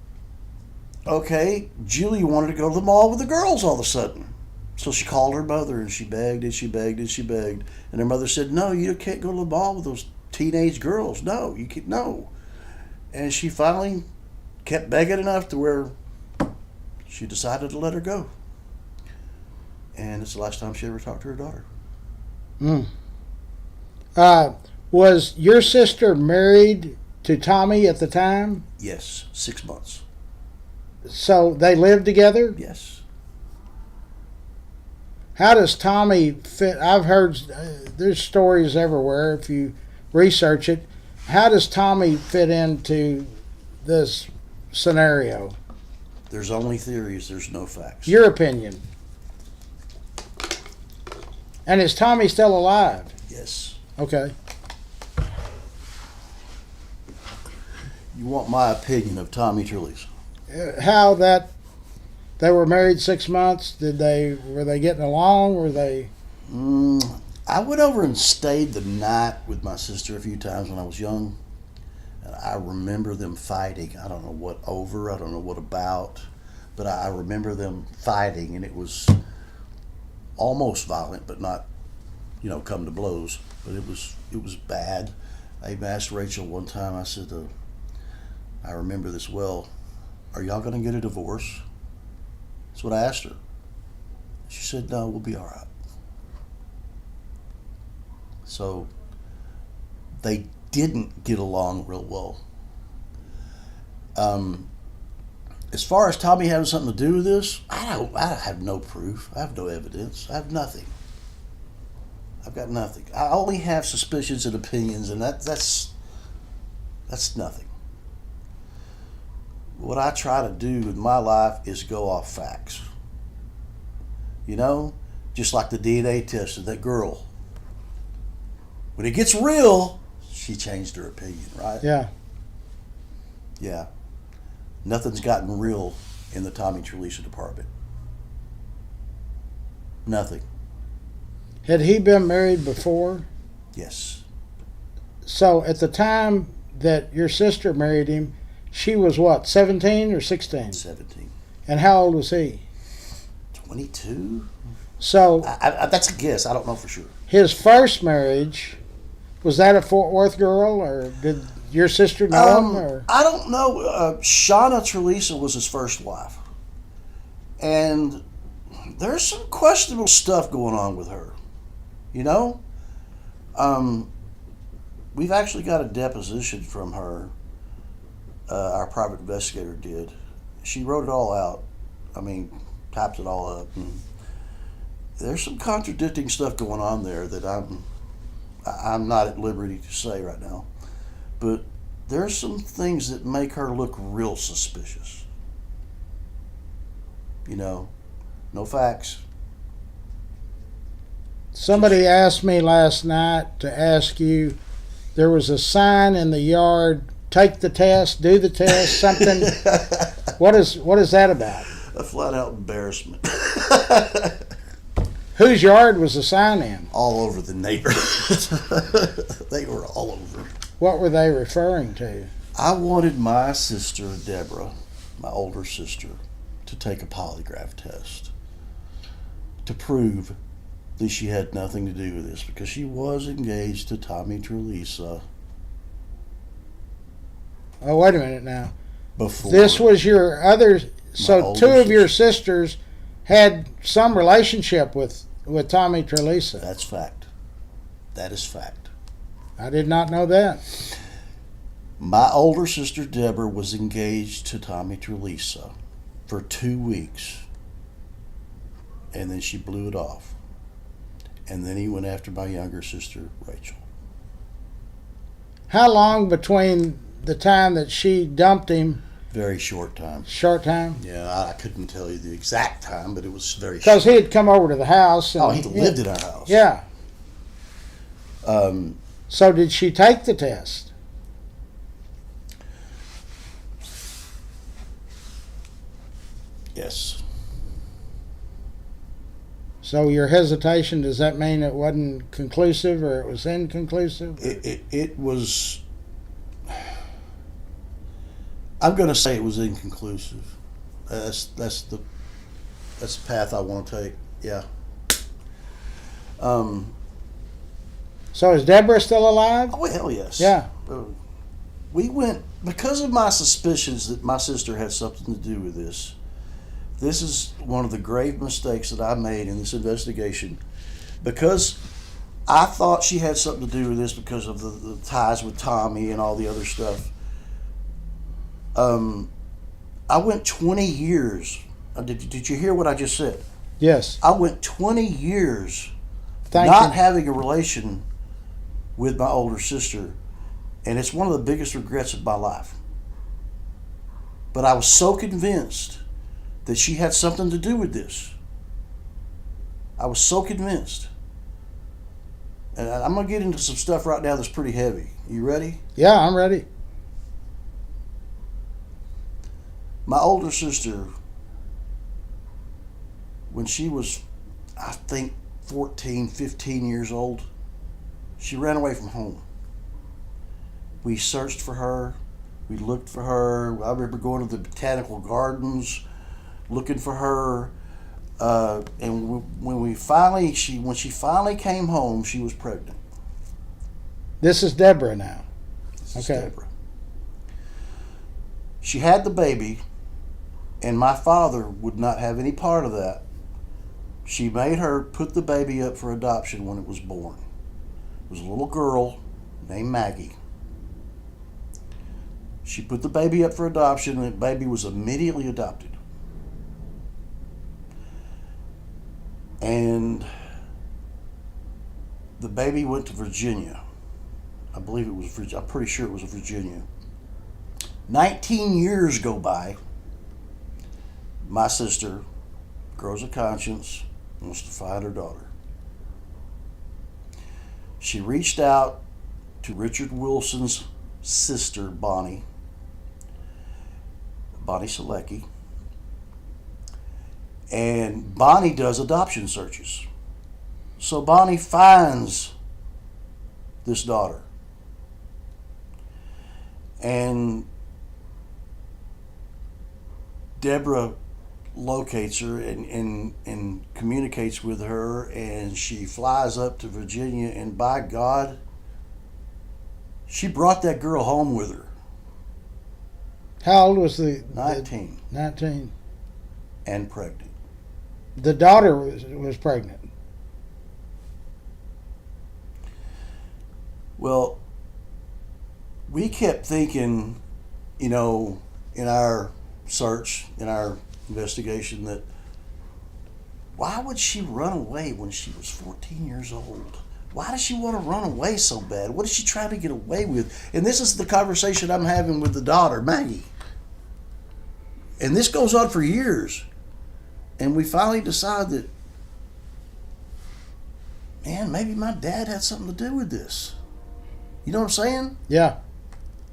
okay, Julie wanted to go to the mall with the girls all of a sudden. So she called her mother, and she begged and she begged and she begged. And her mother said, no, you can't go to the mall with those teenage girls. No, you can't, no. And she finally kept begging enough to where she decided to let her go. And it's the last time she ever talked to her daughter. Was your sister married to Tommy at the time? Yes, 6 months. So they lived together? Yes. How does Tommy fit? I've heard there's stories everywhere if you research it. How does Tommy fit into this scenario? There's only theories, there's no facts. Your opinion. And is Tommy still alive? Yes. Okay. You want my opinion of Tommy Truly's? How that they were married 6 months? Were they getting along? Were they? I went over and stayed the night with my sister a few times when I was young. And I remember them fighting. I don't know what over, I don't know what about, but I remember them fighting, and it was almost violent, but not, come to blows. But it was bad. I even asked Rachel one time, I said, I remember this well, are y'all going to get a divorce? That's what I asked her. She said, no, we'll be all right. So they didn't get along real well. As far as Tommy having something to do with this, I have no proof. I have no evidence. I have nothing. I've got nothing. I only have suspicions and opinions, and that's nothing. What I try to do in my life is go off facts. Just like the DNA test of that girl. When it gets real, she changed her opinion, right? Yeah. Yeah. Nothing's gotten real in the Tommy Treleasa department. Nothing. Had he been married before? Yes. So at the time that your sister married him, she was what, 17 or 16? 17. And how old was he? 22? So That's a guess. I don't know for sure. his first marriage, was that a Fort Worth girl, or did your sister know him? Or? I don't know. Shauna Treleasa was his first wife. And there's some questionable stuff going on with her. You know? We've actually got a deposition from her. Our private investigator did. She wrote it all out. I mean, typed it all up. And there's some contradicting stuff going on there that I'm not at liberty to say right now. But there's some things that make her look real suspicious. You know, no facts. Somebody asked me last night to ask you, there was a sign in the yard, take the test, do the test, something. What is that about? A flat out embarrassment. Whose yard was the sign in? All over the neighborhood. They were all over. What were they referring to? I wanted my sister, Deborah, my older sister, to take a polygraph test to prove that she had nothing to do with this, because she was engaged to Tommy Treleasa. Oh, wait a minute now. Before This was your other. So older two of your sister. sisters had some relationship with Tommy Treleasa. That's fact. That is fact. I did not know that. My older sister Deborah was engaged to Tommy Treleasa for 2 weeks, and then she blew it off. And then he went after my younger sister Rachel. How long between the time that she dumped him? Very short time. Short time? Yeah, I couldn't tell you the exact time, but it was very short. Because he had come over to the house. And, Oh, he lived in our house. Yeah. Um, So did she take the test? yes. So your hesitation, does that mean it wasn't conclusive or it was inconclusive? It was. I'm going to say it was inconclusive. That's the path I want to take. Yeah. So is Deborah still alive? Oh hell yes. Yeah. We went because of my suspicions that my sister had something to do with this. This is one of the grave mistakes that I made in this investigation, because I thought she had something to do with this because of the ties with Tommy and all the other stuff. I went 20 years. Did you hear what I just said? Yes. I went 20 years Thank not you. having a relation with my older sister, and it's one of the biggest regrets of my life. But I was so convinced that she had something to do with this. I was so convinced. And I'm going to get into some stuff right now that's pretty heavy. You ready? Yeah, I'm ready. My older sister, when she was, I think, 14, 15 years old, she ran away from home. We searched for her. We looked for her. I remember going to the botanical gardens, looking for her. And when she finally came home, she was pregnant. This is Deborah now. This is Okay. Deborah. She had the baby, and my father would not have any part of that. She made her put the baby up for adoption when it was born. It was a little girl named Maggie. She put the baby up for adoption, and the baby was immediately adopted. And the baby went to Virginia. I believe it was Virginia. I'm pretty sure it was Virginia. 19 years go by. My sister grows a conscience, wants to find her daughter. She reached out to Richard Wilson's sister, Bonnie Selecki. And Bonnie does adoption searches. So Bonnie finds this daughter. And Deborah locates her and communicates with her, and she flies up to Virginia, and by God, she brought that girl home with her. How old was the 19. 19. And pregnant. The daughter was pregnant. Well, we kept thinking, in our search, in our investigation, that why would she run away when she was 14 years old? Why does she want to run away so bad? What is she trying to get away with? And this is the conversation I'm having with the daughter, Maggie. And this goes on for years. And we finally decide that, man, maybe my dad had something to do with this. You know what I'm saying? Yeah.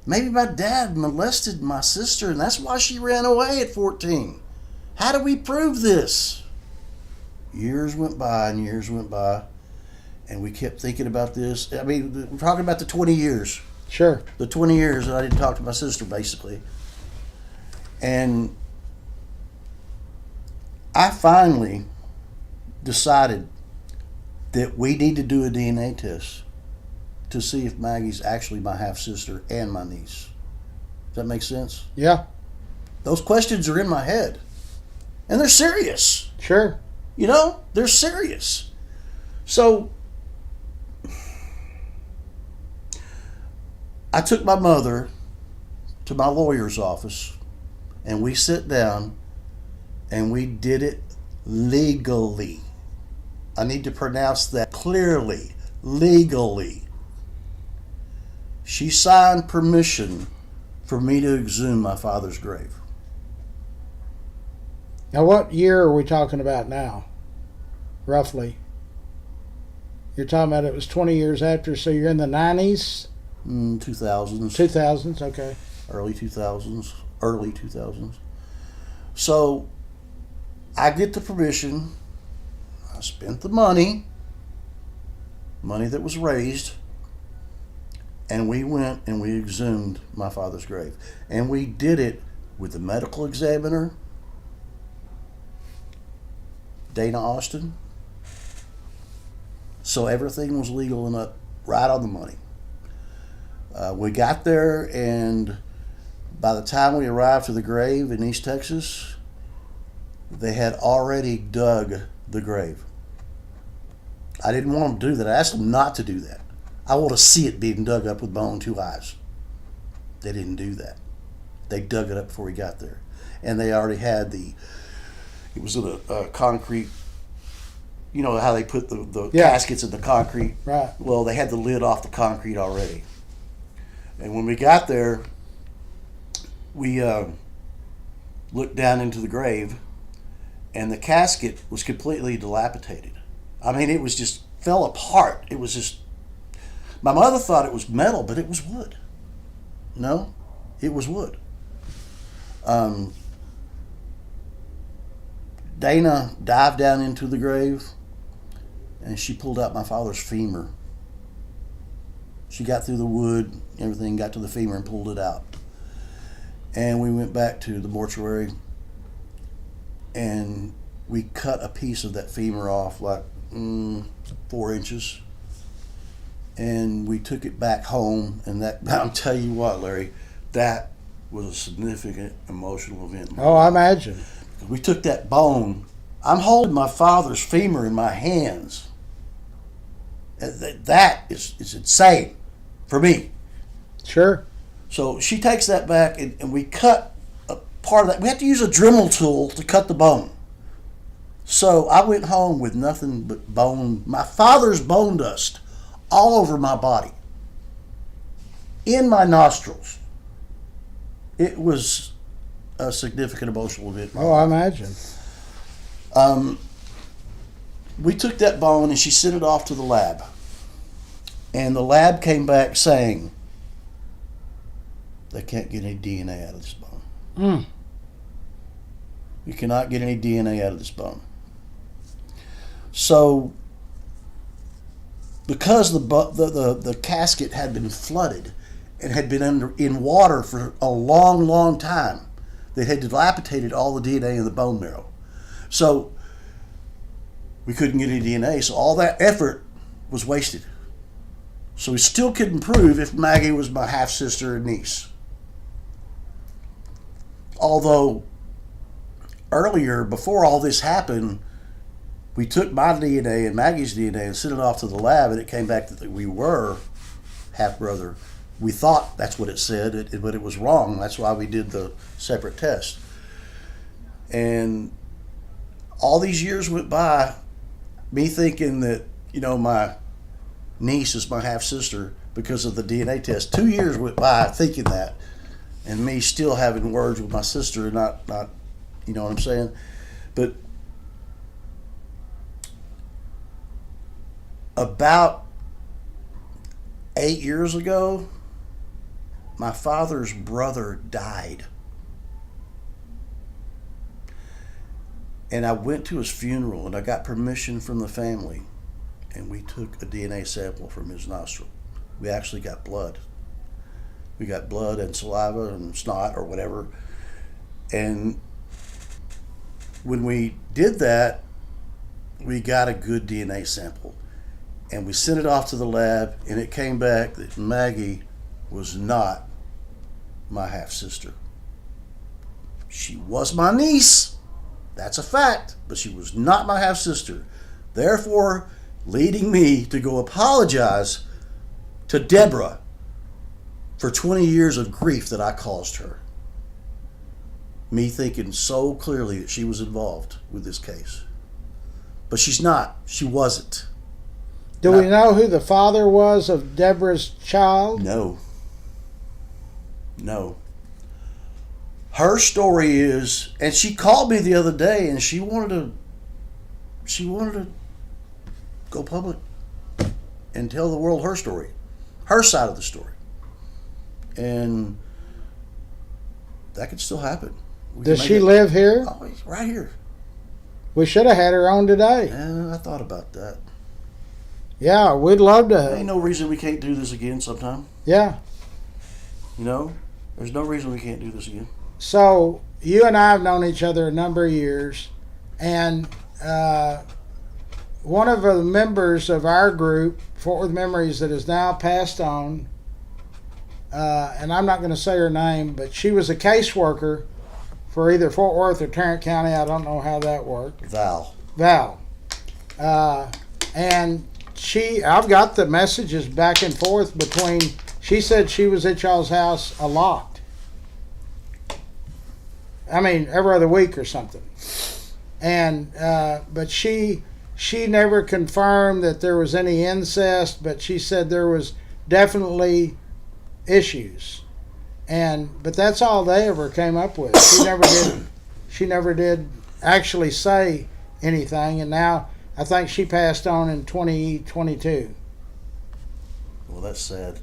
Maybe my dad molested my sister, and that's why she ran away at 14. How do we prove this? Years went by and years went by, and we kept thinking about this. I mean, we're talking about the 20 years. Sure. The 20 years that I didn't talk to my sister, basically. And I finally decided that we need to do a DNA test to see if Maggie's actually my half-sister and my niece. Does that make sense? Yeah. Those questions are in my head. And they're serious. Sure. They're serious. So I took my mother to my lawyer's office, and we sit down and we did it legally. I need to pronounce that clearly. Legally. She signed permission for me to exhume my father's grave. Now, what year are we talking about now? Roughly. You're talking about it was 20 years after, so you're in the 90s? 2000s. 2000s, okay. Early 2000s. So I get the permission. I spent the money that was raised, and we went and we exhumed my father's grave. And we did it with the medical examiner, Dana Austin. So everything was legal and right on the money. We got there, and by the time we arrived to the grave in East Texas, they had already dug the grave. I didn't want them to do that. I asked them not to do that. I want to see it being dug up with my own two eyes. They didn't do that. They dug it up before we got there. And they already had it was in a concrete, you know how they put the caskets in the concrete? Right. Well, they had the lid off the concrete already. And when we got there, we looked down into the grave, and the casket was completely dilapidated. I mean, it was just fell apart. It was just, my mother thought it was metal, but it was wood. No, it was wood. Dana dived down into the grave, and she pulled out my father's femur. She got through the wood, everything, got to the femur and pulled it out. And we went back to the mortuary, and we cut a piece of that femur off, like 4 inches. And we took it back home, and that, I'll tell you what, Larry, that was a significant emotional event. Oh, I imagine. We took that bone. I'm holding my father's femur in my hands. That is insane for me. Sure. So she takes that back, and we cut a part of that. We had to use a Dremel tool to cut the bone. So I went home with nothing but bone, my father's bone dust, all over my body, in my nostrils. It was a significant emotional event. Oh, I imagine. We took that bone and she sent it off to the lab. And the lab came back saying they can't get any DNA out of this bone. Mm. You cannot get any DNA out of this bone. So, because the casket had been flooded and had been in water for a long, long time, they had dilapidated all the DNA in the bone marrow. So, we couldn't get any DNA, so all that effort was wasted. So we still couldn't prove if Maggie was my half-sister or niece. Although, earlier, before all this happened, we took my DNA and Maggie's DNA and sent it off to the lab, and it came back that we were half-brother. We thought that's what it said, but it was wrong. That's why we did the separate test. And all these years went by, me thinking that, my niece is my half-sister because of the DNA test. 2 years went by thinking that, and me still having words with my sister and not you know what I'm saying? But about 8 years ago, my father's brother died. And I went to his funeral, and I got permission from the family, and we took a DNA sample from his nostril. We actually got blood. We got blood and saliva and snot or whatever. And when we did that, we got a good DNA sample. And we sent it off to the lab, and it came back that Maggie was not my half-sister. She was my niece. That's a fact. But she was not my half-sister. Therefore, leading me to go apologize to Deborah for 20 years of grief that I caused her. Me thinking so clearly that she was involved with this case. But she's not. She wasn't. Do we know who the father was of Deborah's child? No. Her story is, and she called me the other day, and she wanted to go public and tell the world her story, her side of the story, and that could still happen. Does she live here? Oh, right here. We should have had her on today. Yeah, I thought about that. Yeah, we'd love to. There ain't no reason we can't do this again sometime. Yeah. There's no reason we can't do this again. So, you and I have known each other a number of years, and one of the members of our group, Fort Worth Memories, that is now passed on, and I'm not going to say her name, but she was a caseworker for either Fort Worth or Tarrant County. I don't know how that worked. Val. And I've got the messages back and forth between, she said she was at y'all's house a lot. I mean, every other week or something. And, but she never confirmed that there was any incest, but she said there was definitely issues. But that's all they ever came up with. She never did actually say anything, and now I think she passed on in 2022. Well, that's sad.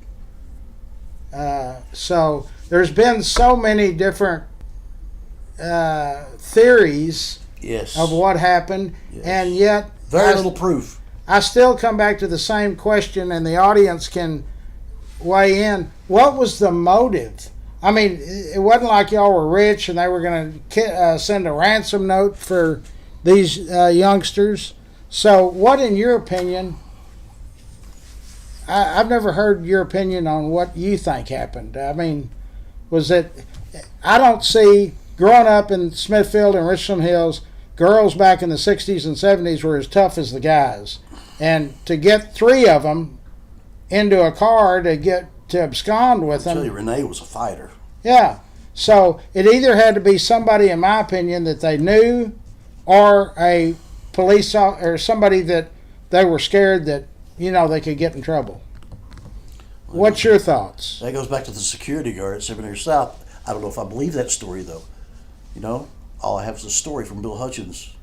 So there's been so many different theories Yes. of what happened, Yes. and yet Very little proof. I still come back to the same question, and the audience can weigh in. What was the motive? I mean, it wasn't like y'all were rich and they were going to send a ransom note for these youngsters. So what, in your opinion, I've never heard your opinion on what you think happened. I mean, was it, I don't see, growing up in Smithfield and Richland Hills, girls back in the 60s and 70s were as tough as the guys. And to get 3 of them into a car to abscond with them. I'll tell you, Renee was a fighter. Yeah. So it either had to be somebody, in my opinion, that they knew, or a police or somebody that they were scared that, they could get in trouble. What's your thoughts? That goes back to the security guard at Seminary South. I don't know if I believe that story, though. All I have is a story from Bill Hutchins.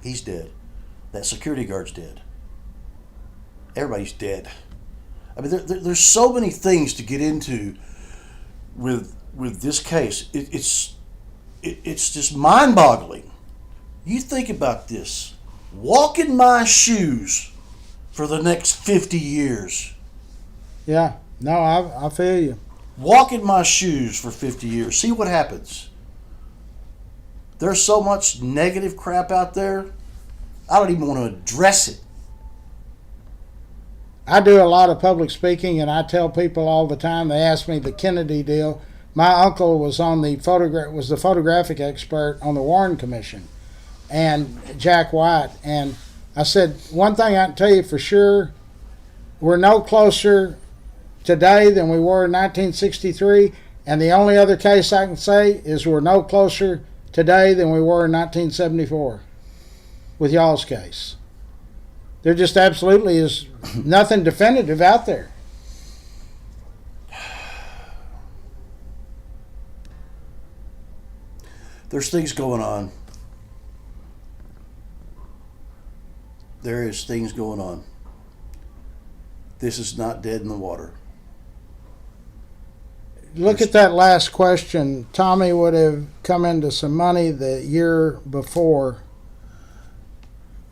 He's dead. That security guard's dead. Everybody's dead. I mean, there's so many things to get into with this case. It's just mind-boggling. You think about this. Walk in my shoes for the next 50 years. Yeah. No, I feel you. Walk in my shoes for 50 years. See what happens. There's so much negative crap out there. I don't even want to address it. I do a lot of public speaking, and I tell people all the time. They ask me the Kennedy deal. My uncle was the photographic expert on the Warren Commission, and Jack White. And I said, one thing I can tell you for sure, we're no closer today than we were in 1963. And the only other case I can say is we're no closer today than we were in 1974 with y'all's case. There just absolutely is nothing definitive out there. There's things going on. There is things going on. This is not dead in the water. Look at that last question. Tommy would have come into some money the year before.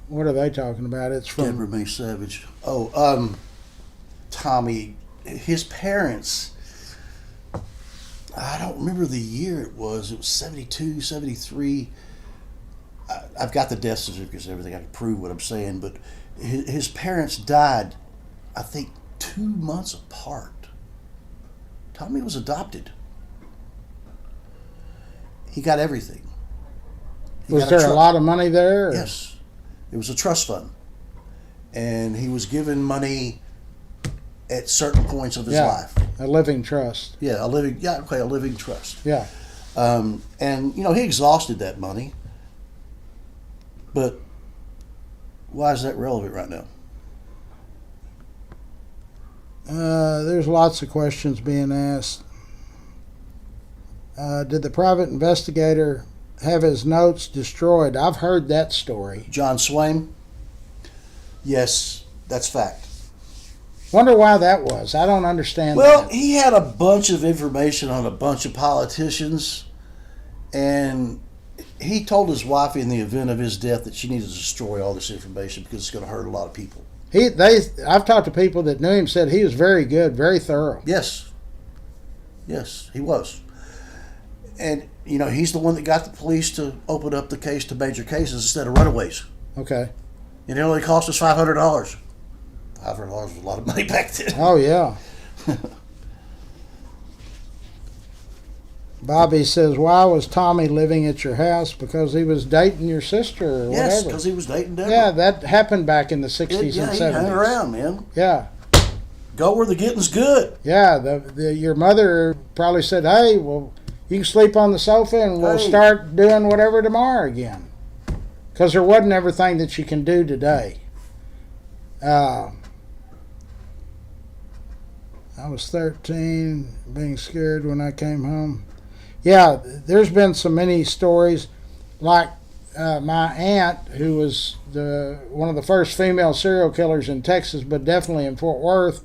What are they talking about? It's from Deborah May Savage. Oh, Tommy, his parents, I don't remember the year it was. It was 72, 73. I've got the death certificates and everything. I can prove what I'm saying. But his parents died, I think, 2 months apart. Tommy was adopted. He got everything. Was there a lot of money there? Or? Yes. It was a trust fund. And he was given money at certain points of his life. A living trust. Yeah, a living trust. Yeah. And, he exhausted that money. But why is that relevant right now? There's lots of questions being asked. Did the private investigator have his notes destroyed? I've heard that story. John Swain? Yes, that's fact. Wonder why that was. I don't understand Well, that. he had a bunch of information on a bunch of politicians, and he told his wife in the event of his death that she needed to destroy all this information because it's going to hurt a lot of people. I've talked to people that knew him, said he was very good, very thorough. Yes, he was. And, he's the one that got the police to open up the case to major cases instead of runaways. Okay. And it only cost us $500. $500 was a lot of money back then. Oh, yeah. Bobby says, why was Tommy living at your house? Because he was dating your sister or whatever. Yes, because he was dating Deborah. Yeah, that happened back in the 60s and 70s. Yeah, he hung around, man. Yeah. Go where the getting's good. Yeah, your mother probably said, hey, well, you can sleep on the sofa and we'll start doing whatever tomorrow again. Because there wasn't everything that you can do today. I was 13, being scared when I came home. Yeah, there's been so many stories, like my aunt, who was one of the first female serial killers in Texas, but definitely in Fort Worth.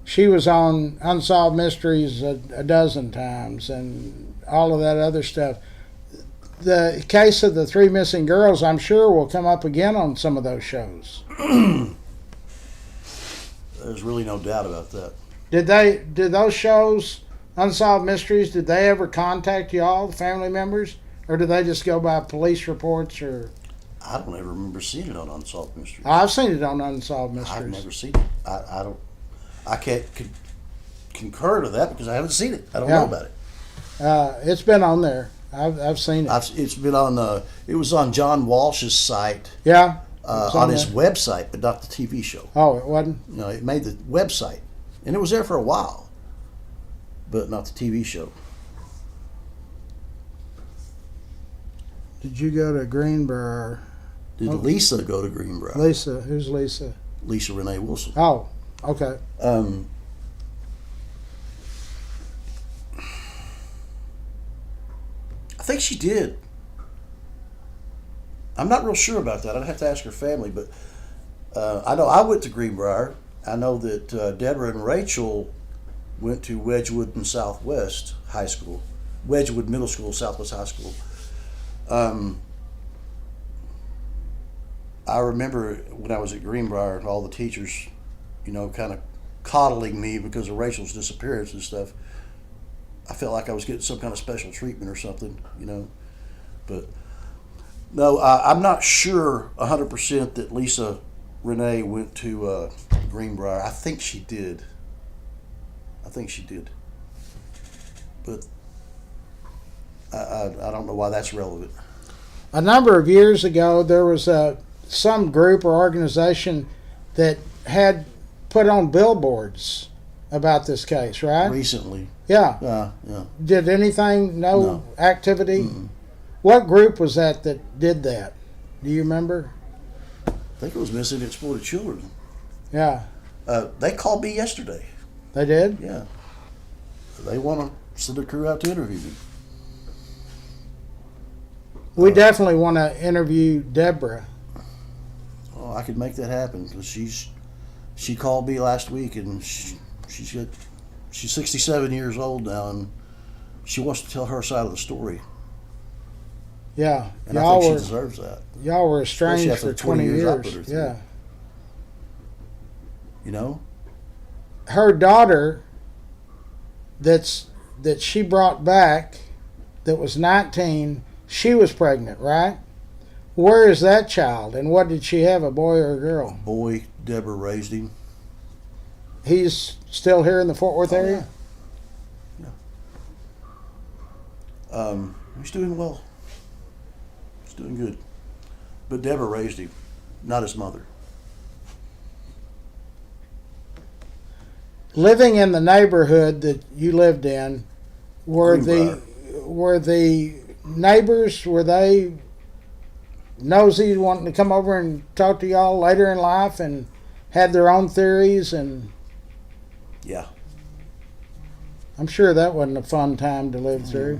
She was on Unsolved Mysteries a dozen times and all of that other stuff. The case of the 3 missing girls, I'm sure, will come up again on some of those shows. There's really no doubt about that. Did those shows, Unsolved Mysteries, did they ever contact y'all, the family members? Or do they just go by police reports? Or I don't ever remember seeing it on Unsolved Mysteries. I've seen it on Unsolved Mysteries. I've never seen it. I can't concur to that because I haven't seen it. I don't know about it. It's been on there. I've seen it. It's been on. It was on John Walsh's site. Yeah. On his website, but not the TV show. Oh, it wasn't? No, it made the website, and it was there for a while, but not the TV show. Did you go to Greenbrier? Did Lisa go to Greenbrier? Lisa. Who's Lisa? Lisa Renee Wilson. Oh, okay. I think she did. I'm not real sure about that. I'd have to ask her family, but I know I went to Greenbrier. I know that Deborah and Rachel went to Wedgwood and Southwest High School, Wedgwood Middle School, Southwest High School. I remember when I was at Greenbrier, all the teachers, kind of coddling me because of Rachel's disappearance and stuff. I felt like I was getting some kind of special treatment or something, But no, I'm not sure 100% that Lisa Renee went to Greenbrier. I think she did. But I don't know why that's relevant. A number of years ago, there was some group or organization that had put on billboards about this case, right? Recently. Yeah. Yeah. Did anything, no activity? Mm-mm. What group was that did that? Do you remember? I think it was Missing Exploited Children. Yeah. They called me yesterday. They did? Yeah. They want to send a crew out to interview me. We definitely want to interview Deborah. Oh, I could make that happen because she called me last week and she's 67 years old now and she wants to tell her side of the story. Yeah. And I think she deserves that. Y'all were estranged Especially for after 20 years I put her years. through. Yeah. Her daughter that she brought back that was 19, she was pregnant, right? Where is that child and what did she have, a boy or a girl? boy, Deborah raised him. He's still here in the Fort Worth area? Yeah. He's doing well. He's doing good. But Deborah raised him, not his mother. Living in the neighborhood that you lived in, were the neighbors, were they nosy, wanting to come over and talk to y'all later in life and had their own theories? And Yeah. I'm sure that wasn't a fun time to live through.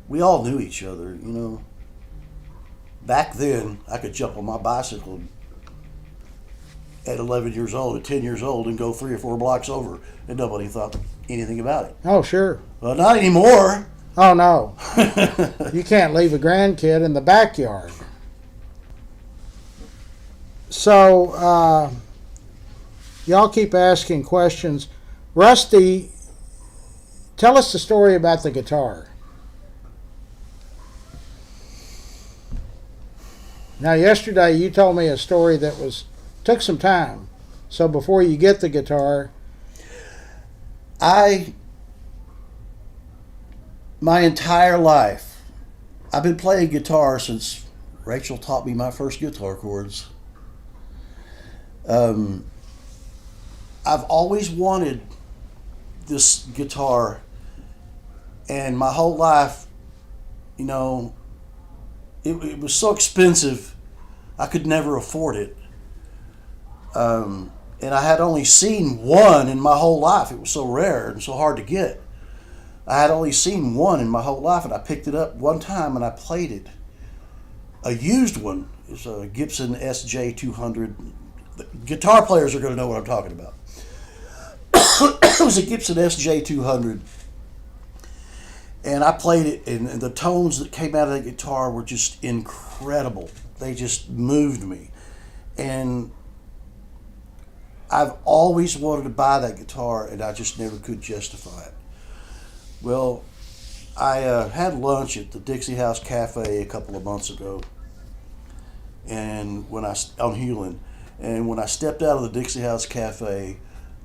We all knew each other, Back then, I could jump on my bicycle at 11 years old, at 10 years old, and go 3 or 4 blocks over, and nobody thought anything about it. Oh, sure. Well, not anymore. Oh, no. You can't leave a grandkid in the backyard. So, y'all keep asking questions. Rusty, tell us the story about the guitar. Now, yesterday you told me a story that took some time. So before you get the guitar, My entire life, I've been playing guitar since Rachel taught me my first guitar chords. I've always wanted this guitar, and my whole life, it was so expensive, I could never afford it. And I had only seen one in my whole life. It was so rare and so hard to get. I had only seen one in my whole life, and I picked it up one time and I played it. A used one. It's a Gibson SJ200. The guitar players are going to know what I'm talking about. It was a Gibson SJ200. And I played it, and the tones that came out of that guitar were just incredible. They just moved me. And I've always wanted to buy that guitar, and I just never could justify it. Well, I had lunch at the Dixie House Cafe a couple of months ago, and on Hewlin, and when I stepped out of the Dixie House Cafe,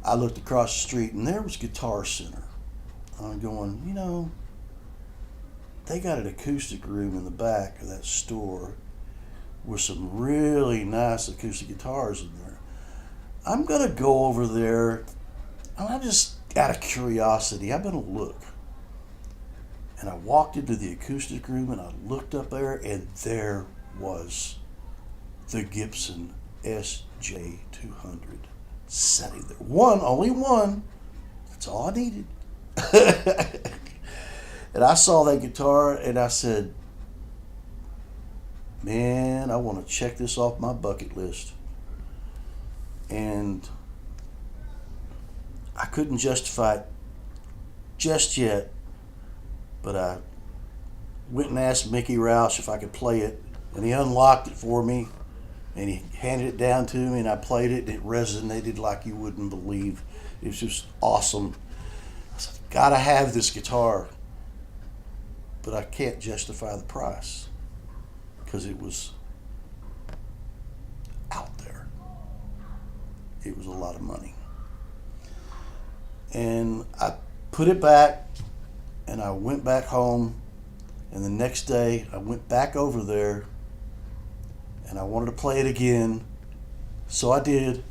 I looked across the street, and there was Guitar Center. I'm going, they got an acoustic room in the back of that store with some really nice acoustic guitars in there. I'm going to go over there, and I'm just out of curiosity, I'm going to look. And I walked into the acoustic room, and I looked up there, and there was the Gibson SJ200 sitting there. Only one. That's all I needed. And I saw that guitar, and I said, man, I want to check this off my bucket list. And I couldn't justify it just yet, but I went and asked Mickey Rouse if I could play it, and he unlocked it for me, and he handed it down to me, and I played it, and it resonated like you wouldn't believe. It was just awesome. I said, gotta have this guitar, but I can't justify the price because it was out there. It was a lot of money. And I put it back, and I went back home, and the next day I went back over there, and I wanted to play it again, so I did.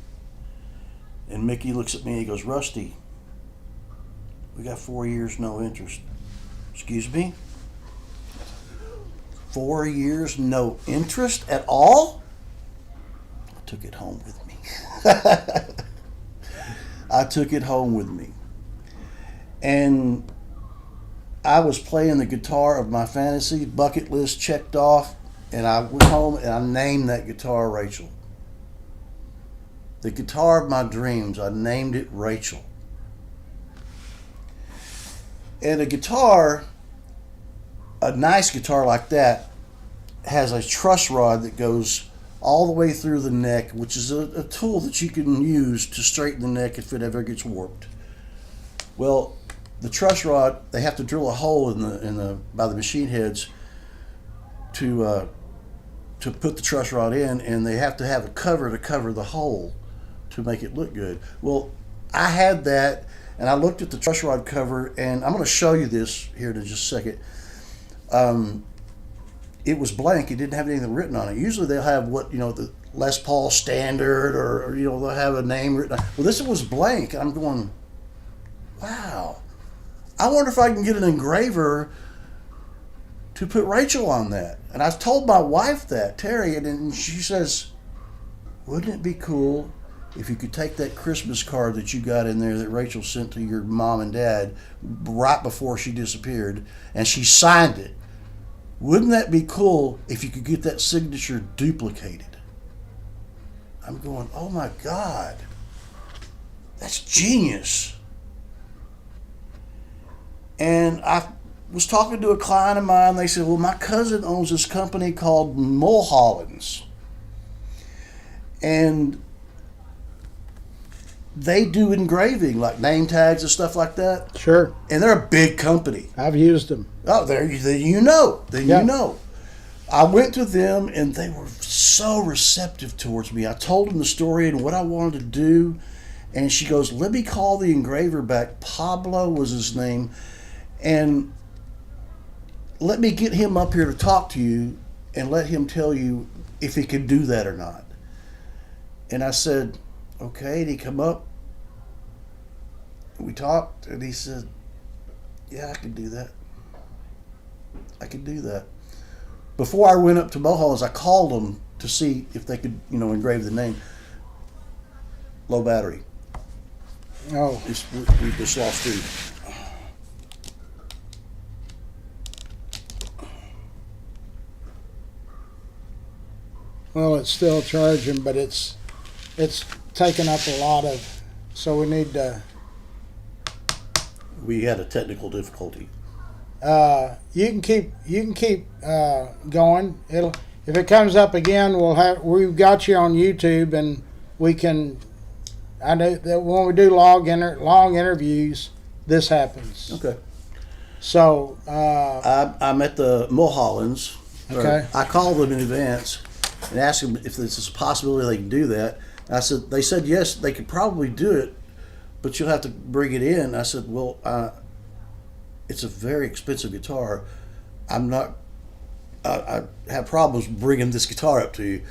And Mickey looks at me and he goes, Rusty, we got 4 years no interest. Excuse me? 4 years no interest at all? I took it home with me. I took it home with me. And I was playing the guitar of my fantasy, bucket list checked off, and I went home and I named that guitar Rachel. The guitar of my dreams, I named it Rachel. And a guitar, a nice guitar like that, has a truss rod that goes all the way through the neck, which is a tool that you can use to straighten the neck if it ever gets warped. Well, the truss rod, they have to drill a hole in the by the machine heads to put the truss rod in, and they have to have a cover to cover the hole to make it look good. Well, I had that, and I looked at the truss rod cover, and I'm going to show you this here in just a second. It was blank. It didn't have anything written on it. Usually they'll have the Les Paul standard, or they'll have a name written on. Well, this was blank. I'm going, wow. I wonder if I can get an engraver to put Rachel on that. And I've told my wife that, Terry, and she says, wouldn't it be cool if you could take that Christmas card that you got in there that Rachel sent to your mom and dad right before she disappeared, and she signed it? Wouldn't that be cool if you could get that signature duplicated? I'm going, oh my God, that's genius. And I was talking to a client of mine. They said, well, my cousin owns this company called Mulholland's, and they do engraving, like name tags and stuff like that. Sure. And they're a big company. I've used them. Oh, then you know. Yeah. You know. I went to them, and they were so receptive towards me. I told them the story and what I wanted to do, and she goes, let me call the engraver back. Pablo was his name, and let me get him up here to talk to you and let him tell you if he can do that or not. And I said, okay. And he come up, we talked, and he said, yeah, I can do that. I can do that. Before I went up to Mulholland's, I called them to see if they could, engrave the name. Low battery. Oh, We just lost food. well, it's still charging, but it's taking up a lot of. So we need to. We had a technical difficulty. You can keep going. If it comes up again, we've got you on YouTube, and we can. I know that when we do long interviews, this happens. Okay. So I'm at the Mulholland's. Okay. I called them in advance and asked them if this is a possibility they can do that. They said yes, they could probably do it, but you'll have to bring it in. I said, well, it's a very expensive guitar. I have problems bringing this guitar up to you.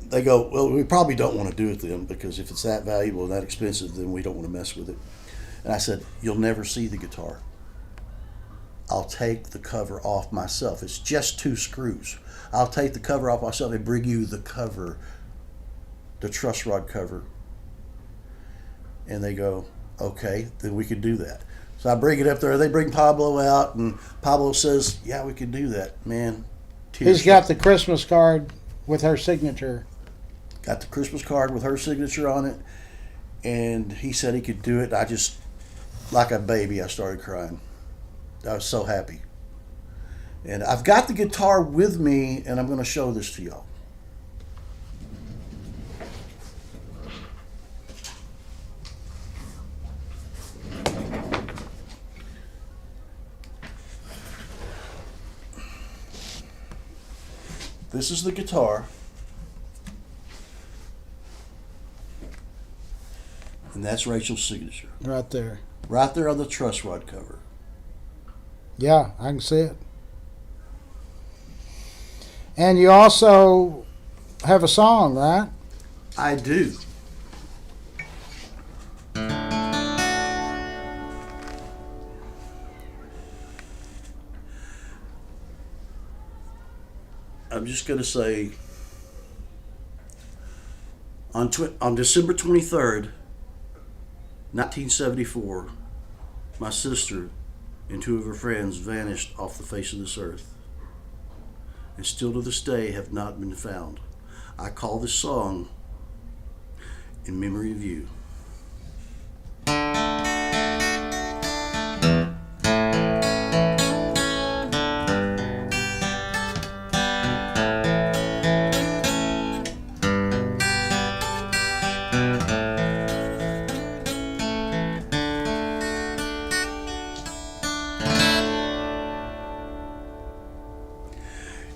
They go, well, we probably don't want to do it then, because if it's that valuable and that expensive, then we don't want to mess with it. And I said, you'll never see the guitar. I'll take the cover off myself. It's just 2 screws. I'll take the cover off myself and bring you the cover, the truss rod cover. And they go, okay, then we can do that. So I bring it up there. They bring Pablo out, and Pablo says, yeah, we can do that. Man, he's got the Christmas card with her signature. got the Christmas card with her signature on it, and he said he could do it. I just, like a baby, I started crying. I was so happy. And I've got the guitar with me, and I'm going to show this to y'all. This is the guitar. And that's Rachel's signature. Right there. Right there on the truss rod cover. Yeah, I can see it. And you also have a song, right? I do. I'm just going to say, on December 23rd, 1974, my sister and two of her friends vanished off the face of this earth, and still to this day have not been found. I call this song In Memory of You.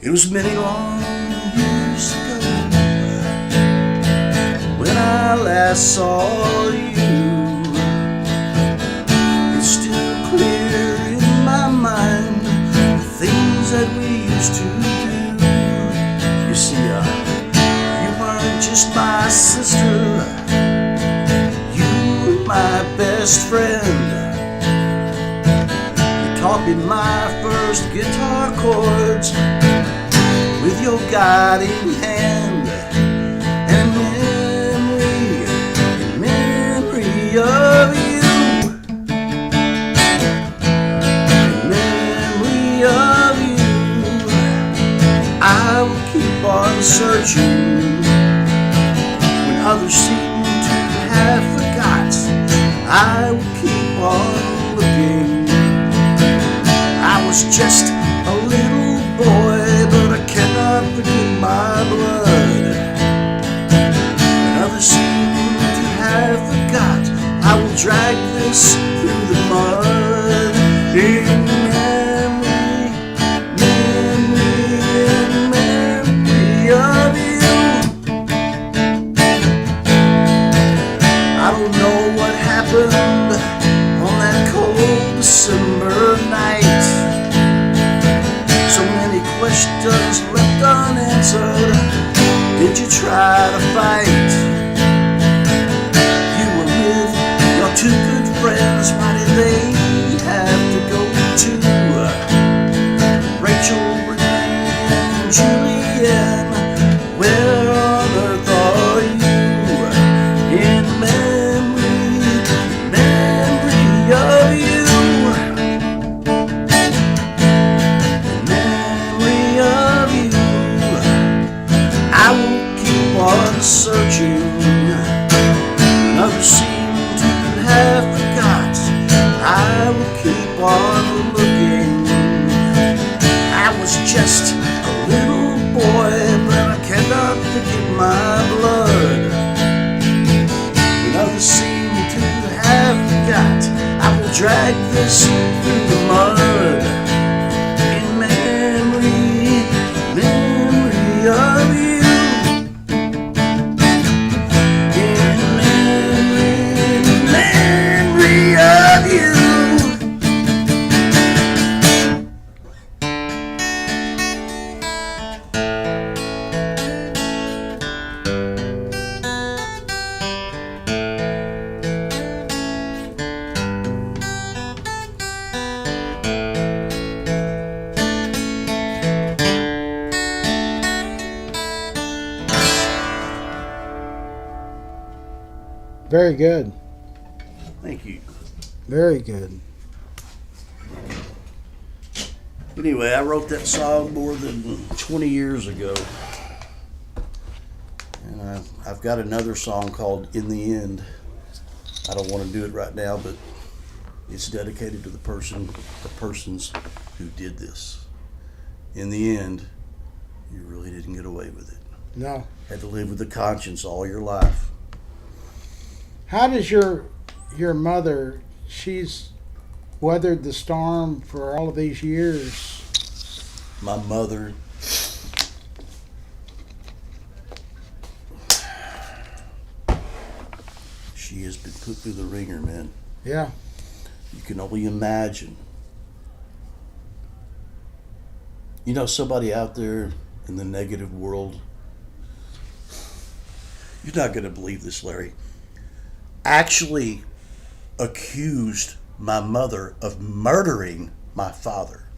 It was many long years ago when I last saw you. It's still clear in my mind the things that we used to do. You see, you weren't just my sister, you were my best friend. You taught me my first guitar chords with your guiding hand, and in memory of you, in memory of you, I will keep on searching. When others seem to have forgot, I will keep on looking. I was just a little boy, but I cannot forget my blood. When others seem to have forgot, I will drag this through the mud. In memory, in memory of you. I don't know what happened on that cold December night. Questions left unanswered. Did you try to fight? You were with your two good friends. Why did they have to go too? Rachel, Renee, and Julianne, where on earth are you? In memory of you. Searching, when others seem to have forgot, I will keep on looking. I was just a little boy, but I cannot forget my blood. When others seem to have forgot, I will drag this through the mud. In memory of you. Very good. Thank you. Very good. Anyway, I wrote that song more than 20 years ago. And I've got another song called "In the End." I don't want to do it right now, but it's dedicated to the persons who did this. In the end, you really didn't get away with it. No. Had to live with the conscience all your life. How does your mother? She's weathered the storm for all of these years. My mother, she has been put through the ringer, man. Yeah. You can only imagine. You know, somebody out there in the negative world, you're not going to believe this, Larry, actually accused my mother of murdering my father.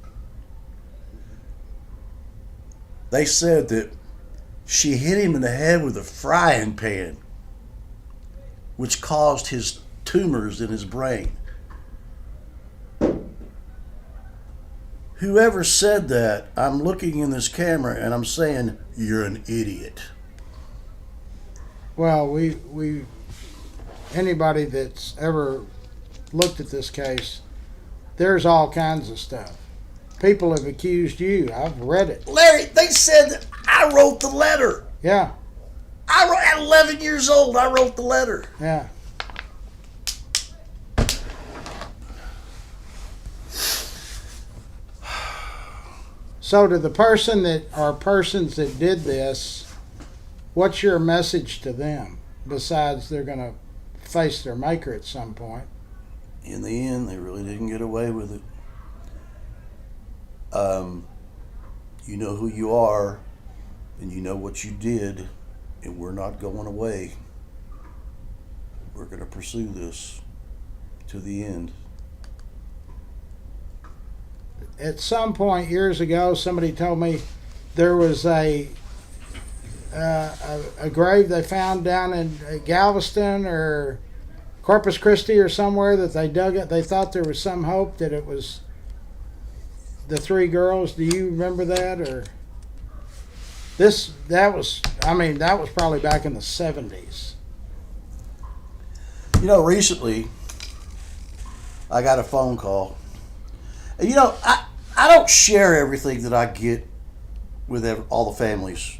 They said that she hit him in the head with a frying pan, which caused his tumors in his brain. Whoever said that, I'm looking in this camera and I'm saying, you're an idiot. Well, we anybody that's ever looked at this case, there's all kinds of stuff. People have accused you. I've read it. Larry, they said that I wrote the letter. Yeah. At 11 years old, I wrote the letter. Yeah. So to the person that or persons that did this, what's your message to them besides they're going to face their maker at some point? In the end, they really didn't get away with it. You know who you are, and you know what you did, and we're not going away. We're going to pursue this to the end. At some point years ago, somebody told me there was a grave they found down in Galveston or Corpus Christi or somewhere that they dug it. They thought there was some hope that it was the three girls. Do you remember that? Or that was probably back in the 70s. You know, recently I got a phone call. And you know, I don't share everything that I get with all the families,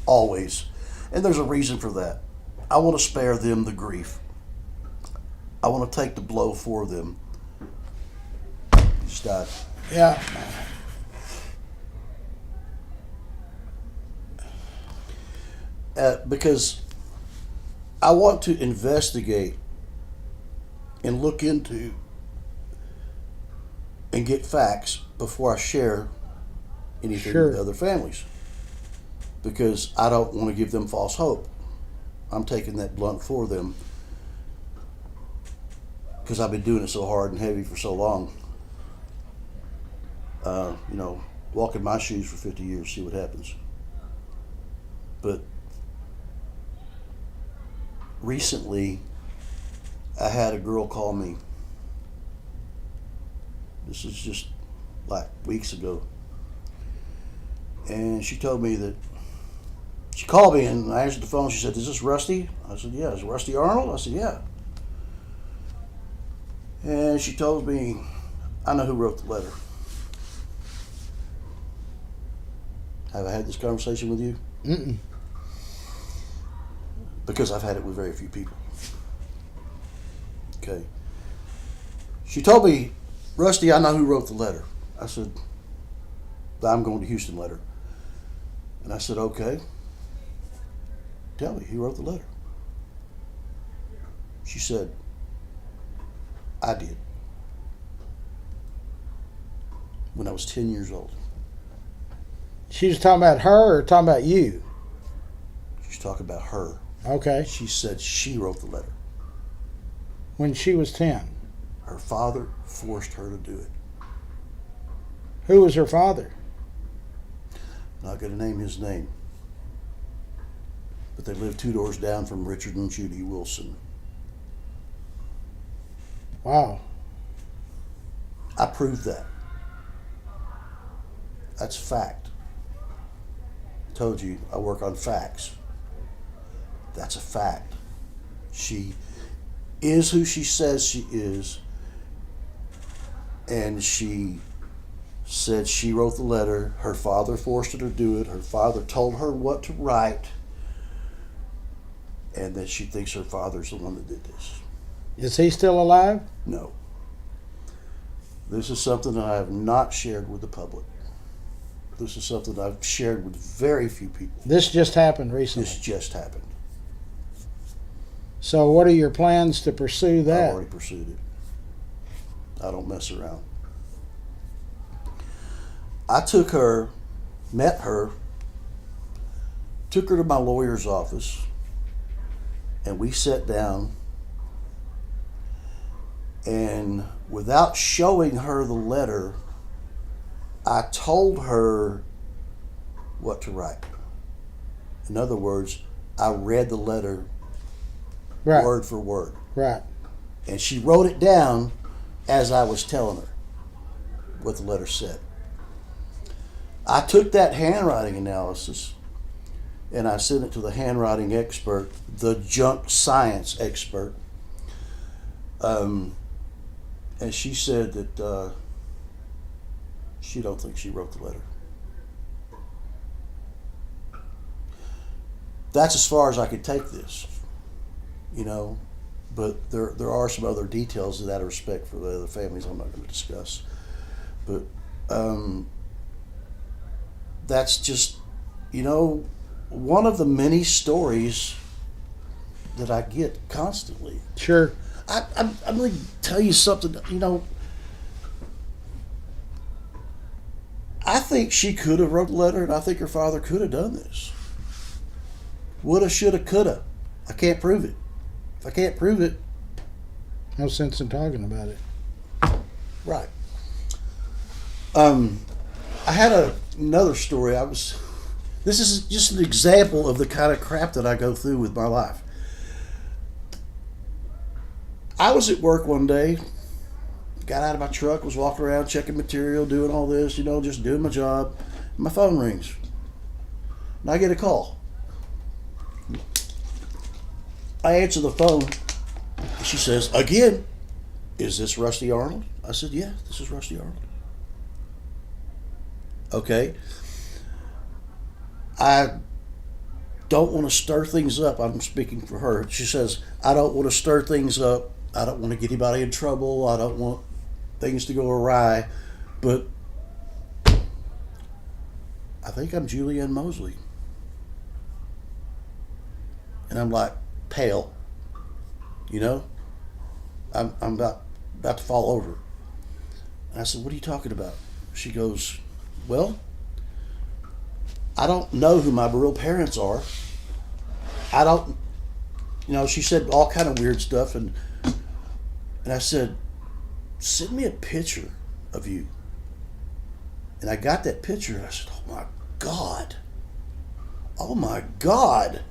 always. And there's a reason for that. I want to spare them the grief. I want to take the blow for them. Just died. Yeah. Because I want to investigate and look into and get facts before I share anything Sure. with other families. Because I don't want to give them false hope. I'm taking that blunt for them. Because I've been doing it so hard and heavy for so long. Walk in my shoes for 50 years, see what happens. But recently, I had a girl call me. This is just like weeks ago. And she told me that, she called me and I answered the phone. She said, "Is this Rusty?" I said, "Yeah." "Is it Rusty Arnold?" I said, "Yeah." And she told me, "I know who wrote the letter." Have I had this conversation with you? Mm-mm. Because I've had it with very few people. Okay. She told me, "Rusty, I know who wrote the letter." I said, "The I'm going to Houston letter." And I said, "Okay. Tell me, who wrote the letter?" She said, "I did. When I was 10 years old." She was talking about her or talking about you? She's talking about her. Okay. She said she wrote the letter. When she was 10. Her father forced her to do it. Who was her father? Not going to name his name. But they lived 2 doors down from Richard and Judy Wilson. Wow. I proved that. That's fact. I told you I work on facts. That's a fact. She is who she says she is, and she said she wrote the letter. Her father forced her to do it. Her father told her what to write, and that she thinks her father's the one that did this. Is he still alive? No. This is something that I have not shared with the public. This is something I've shared with very few people. This just happened recently. This just happened. So what are your plans to pursue that? I've already pursued it. I don't mess around. I took her, met her, took her to my lawyer's office, and we sat down, and without showing her the letter, I told her what to write. In other words, I read the letter Right. word for word. Right. And she wrote it down as I was telling her what the letter said. I took that handwriting analysis and I sent it to the handwriting expert, the junk science expert. And she said that she don't think she wrote the letter. That's as far as I could take this, you know. But there are some other details of that respect for the other families I'm not going to discuss. But that's just, you know, one of the many stories that I get constantly. Sure. I'm going to tell you something, you know. I think she could have wrote a letter, and I think her father could have done this. Woulda, shoulda, coulda. I can't prove it. If I can't prove it, No sense in talking about it. right. I had another story. This is just an example of the kind of crap that I go through with my life. I was at work one day, got out of my truck, was walking around checking material, doing all this, you know, just doing my job. My phone rings, and I get a call. I answer the phone, and she says, "Again, is this Rusty Arnold?" I said, "Yeah, this is Rusty Arnold." Okay. I don't want to stir things up. I'm speaking for her. She says, "I don't want to stir things up. I don't want to get anybody in trouble. I don't want things to go awry. But I think I'm Julianne Mosley." And I'm like, pale. You know? I'm about to fall over. And I said, "What are you talking about?" She goes, "Well, I don't know who my real parents are. I don't," you know, she said all kind of weird stuff. And I said, "Send me a picture of you." And I got that picture, and I said, "Oh my God. Oh my God."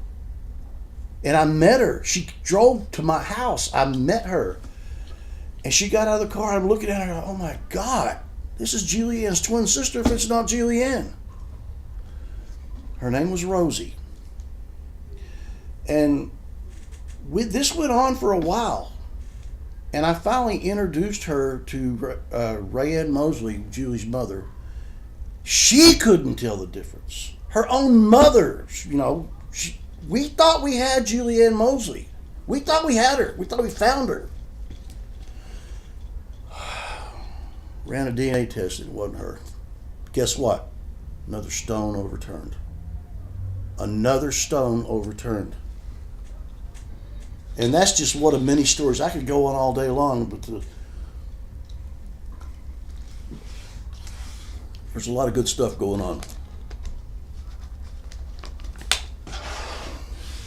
And I met her. She drove to my house. I met her. And she got out of the car. I'm looking at her. Oh my God. This is Julianne's twin sister if it's not Julianne. Her name was Rosie. And this went on for a while. And I finally introduced her to Rayanne Mosley, Julie's mother. She couldn't tell the difference. Her own mother, you know, we thought we had Julianne Mosley. We thought we had her. We thought we found her. Ran a DNA test and it wasn't her. Guess what? Another stone overturned. Another stone overturned. And that's just one of many stories. I could go on all day long, but there's a lot of good stuff going on.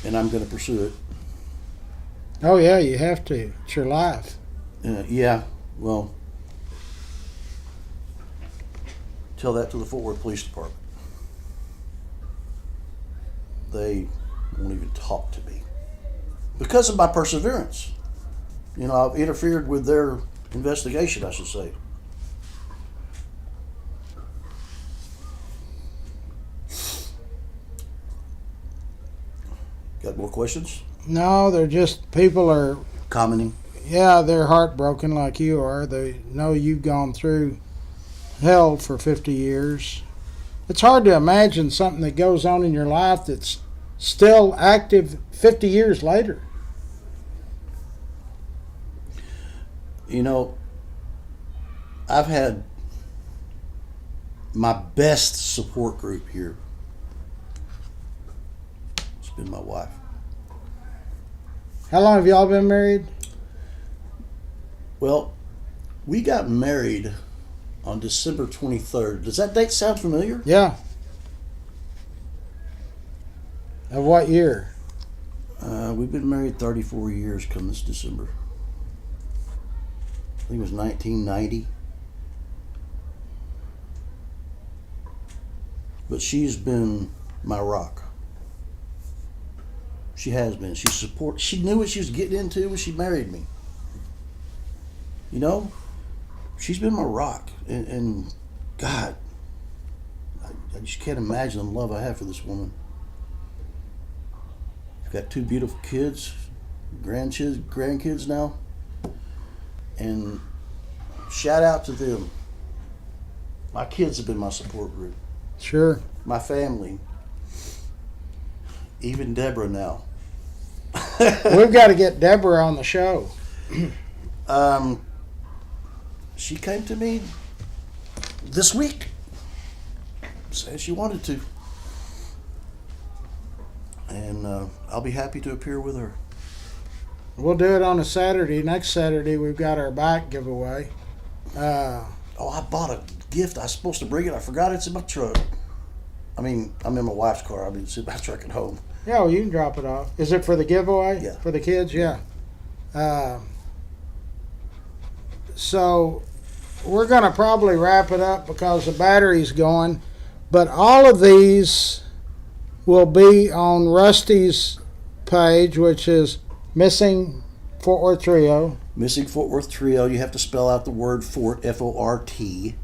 And I'm going to pursue it. Oh, yeah, you have to. It's your life. Yeah, well, tell that to the Fort Worth Police Department. They won't even talk to me because of my perseverance. You know, I've interfered with their investigation, I should say. Got more questions? No, they're just people are. Commenting? Yeah, they're heartbroken like you are. They know you've gone through hell for 50 years. It's hard to imagine something that goes on in your life that's still active 50 years later. You know, I've had my best support group here. It's been my wife. How long have y'all been married? Well, we got married on December 23rd. Does that date sound familiar? Yeah. Of what year? We've been married 34 years come this December. I think it was 1990. But she's been my rock. She has been. She knew what she was getting into when she married me. You know? She's been my rock. And God, I just can't imagine the love I have for this woman. I've got 2 beautiful kids, grandkids now. And shout out to them. My kids have been my support group. Sure. My family. Even Deborah now. We've got to get Deborah on the show. She came to me this week. Said she wanted to. And I'll be happy to appear with her. We'll do it on a Saturday. Next Saturday, we've got our bike giveaway. I bought a gift. I was supposed to bring it. I forgot it's in my truck. I mean, I'm in my wife's car. I mean, it's in my truck at home. Yeah, well, you can drop it off. Is it for the giveaway? Yeah. For the kids? Yeah. So we're going to probably wrap it up because the battery's going. But all of these will be on Rusty's page, which is Missing Fort Worth Trio. Missing Fort Worth Trio. You have to spell out the word Fort, F-O-R-T.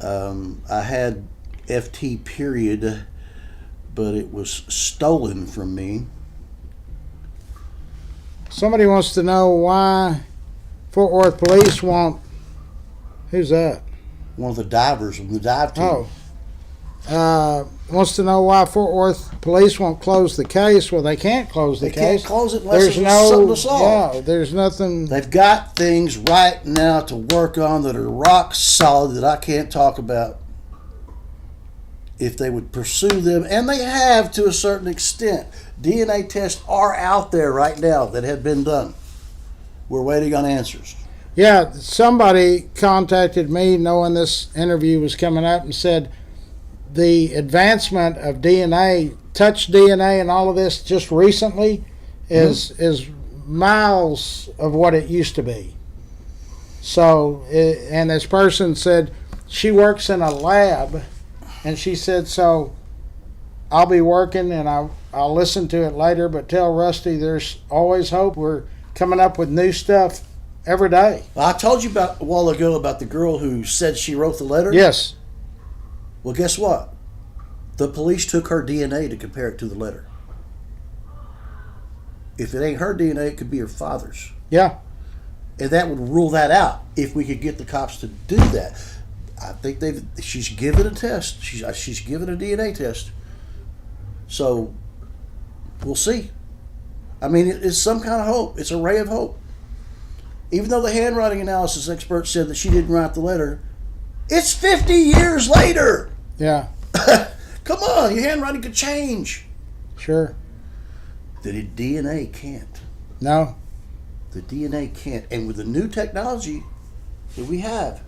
I had F-T period, but it was stolen from me. Somebody wants to know why Fort Worth Police won't. Who's that? One of the divers from the dive team. Wants to know why Fort Worth Police won't close the case. Well, they can't close the They case. can't close it unless there's something to solve. Yeah, there's nothing. They've got things right now to work on that are rock solid that I can't talk about. If they would pursue them, and they have to a certain extent. DNA tests are out there right now that have been done. We're waiting on answers. Yeah, somebody contacted me knowing this interview was coming up and said the advancement of DNA, touch DNA and all of this just recently is miles of what it used to be. So, and this person said she works in a lab, and she said, so I'll be working and I'll listen to it later, but tell Rusty there's always hope. We're coming up with new stuff every day. I told you about a while ago about the girl who said she wrote the letter. Yes. Well, guess what? The police took her DNA to compare it to the letter. If it ain't her DNA, it could be her father's. Yeah. And that would rule that out if we could get the cops to do that. I think she's given a test. She's given a DNA test. So we'll see. I mean, it's some kind of hope. It's a ray of hope. Even though the handwriting analysis expert said that she didn't write the letter, it's 50 years later. Yeah. Come on, your handwriting could change. Sure. The DNA can't. No. The DNA can't. And with the new technology that we have,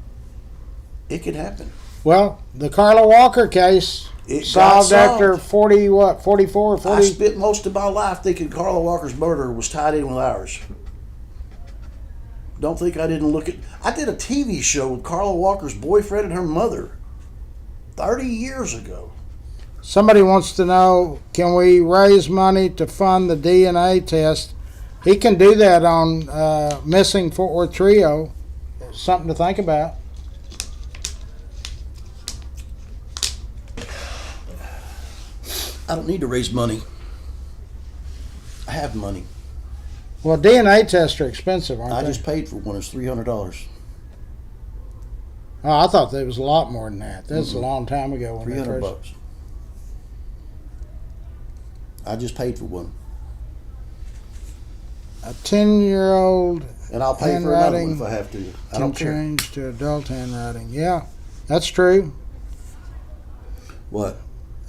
it can happen. Well, the Carla Walker case solved after 44 or 40. I spent most of my life thinking Carla Walker's murder was tied in with ours. Don't think I didn't look at... I did a TV show with Carla Walker's boyfriend and her mother 30 years ago. Somebody wants to know, can we raise money to fund the DNA test? He can do that on Missing Fort Worth Trio. Something to think about. I don't need to raise money. I have money. Well, DNA tests are expensive, aren't I they? just paid for one. It's $300. Oh, I thought there was a lot more than that. That's a long time ago. When they $300 first... bucks. I just paid for one. A 10-year-old And I'll pay for another one handwriting if I have to. I can don't care. change to adult handwriting. Yeah, that's true. What?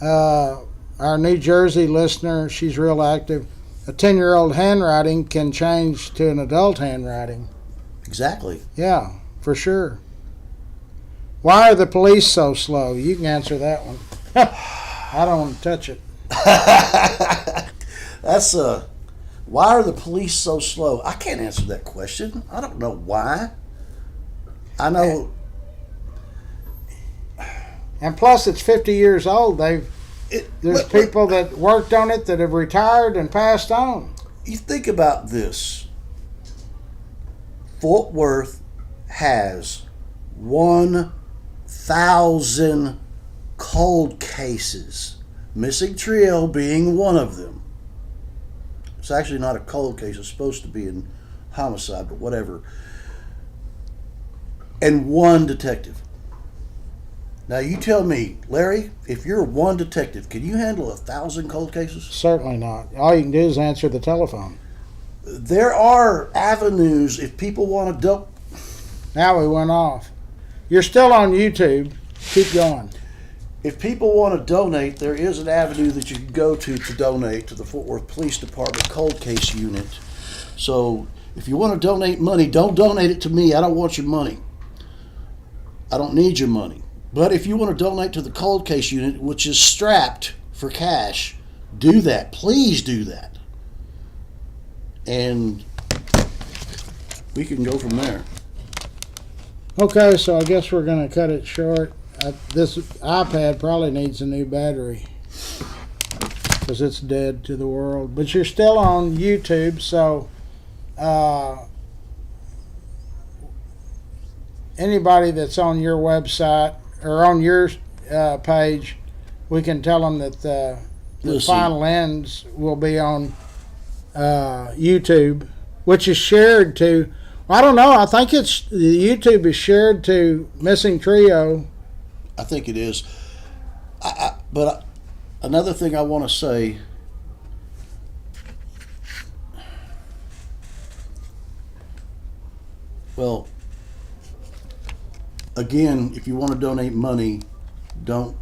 Our New Jersey listener, she's real active. A 10-year-old handwriting can change to an adult handwriting. Exactly. Yeah, for sure. Why are the police so slow? You can answer that one. I don't want to touch it. That's why are the police so slow? I can't answer that question. I don't know why. I know. And plus, it's 50 years old. There's people that worked on it that have retired and passed on. You think about this. Fort Worth has 1,000 cold cases. Missing trio being one of them. It's actually not a cold case. It's supposed to be in homicide, but whatever. And one detective. Now you tell me, Larry, if you're one detective, can you handle 1,000 cold cases? Certainly not. All you can do is answer the telephone. There are avenues if people want to dump. Now we went off. You're still on YouTube. Keep going. If people want to donate, there is an avenue that you can go to donate to the Fort Worth Police Department Cold Case Unit. So if you want to donate money, don't donate it to me. I don't want your money. I don't need your money. But if you want to donate to the Cold Case Unit, which is strapped for cash, do that. Please do that. And we can go from there. Okay, so I guess we're going to cut it short. This iPad probably needs a new battery because it's dead to the world. But you're still on YouTube, so anybody that's on your website or on your page, we can tell them that the final ends will be on YouTube, which is shared to, I don't know, I think it's the YouTube is shared to Missing Trio. I think it is. But another thing I want to say, well, again, if you want to donate money, don't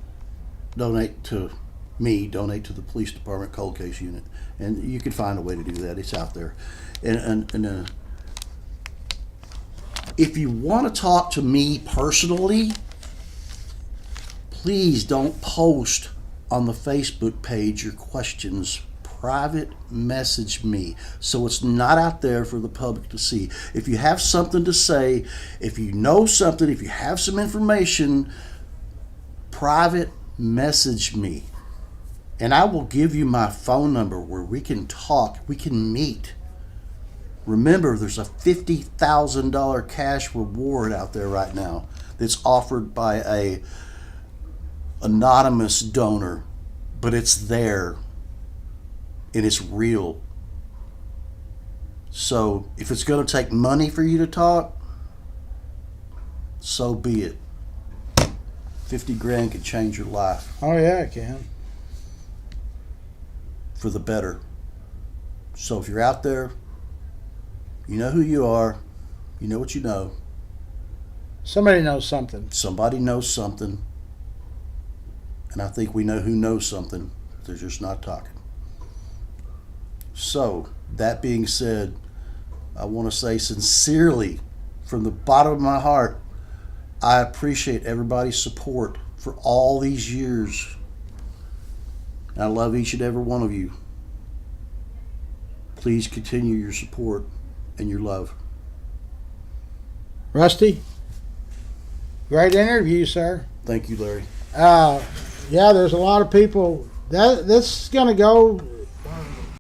donate to me, donate to the Police Department Cold Case Unit. And you can find a way to do that. It's out there. And if you want to talk to me personally, please don't post on the Facebook page your questions. Private message me so it's not out there for the public to see. If you have something to say, if you know something, if you have some information, private message me. And I will give you my phone number where we can talk, we can meet. Remember, there's a $50,000 cash reward out there right now that's offered by a anonymous donor, but it's there and it's real. So if it's going to take money for you to talk, so be it. 50 grand could change your life Oh yeah, it can. for the better. So if you're out there, you know who you are, you know what you know. Somebody knows something. Somebody knows something. And I think we know who knows something. They're just not talking. So, that being said, I want to say sincerely, from the bottom of my heart, I appreciate everybody's support for all these years. I love each and every one of you. Please continue your support and your love. Rusty, great interview, sir. Thank you, Larry. Yeah, there's a lot of people. This is going to go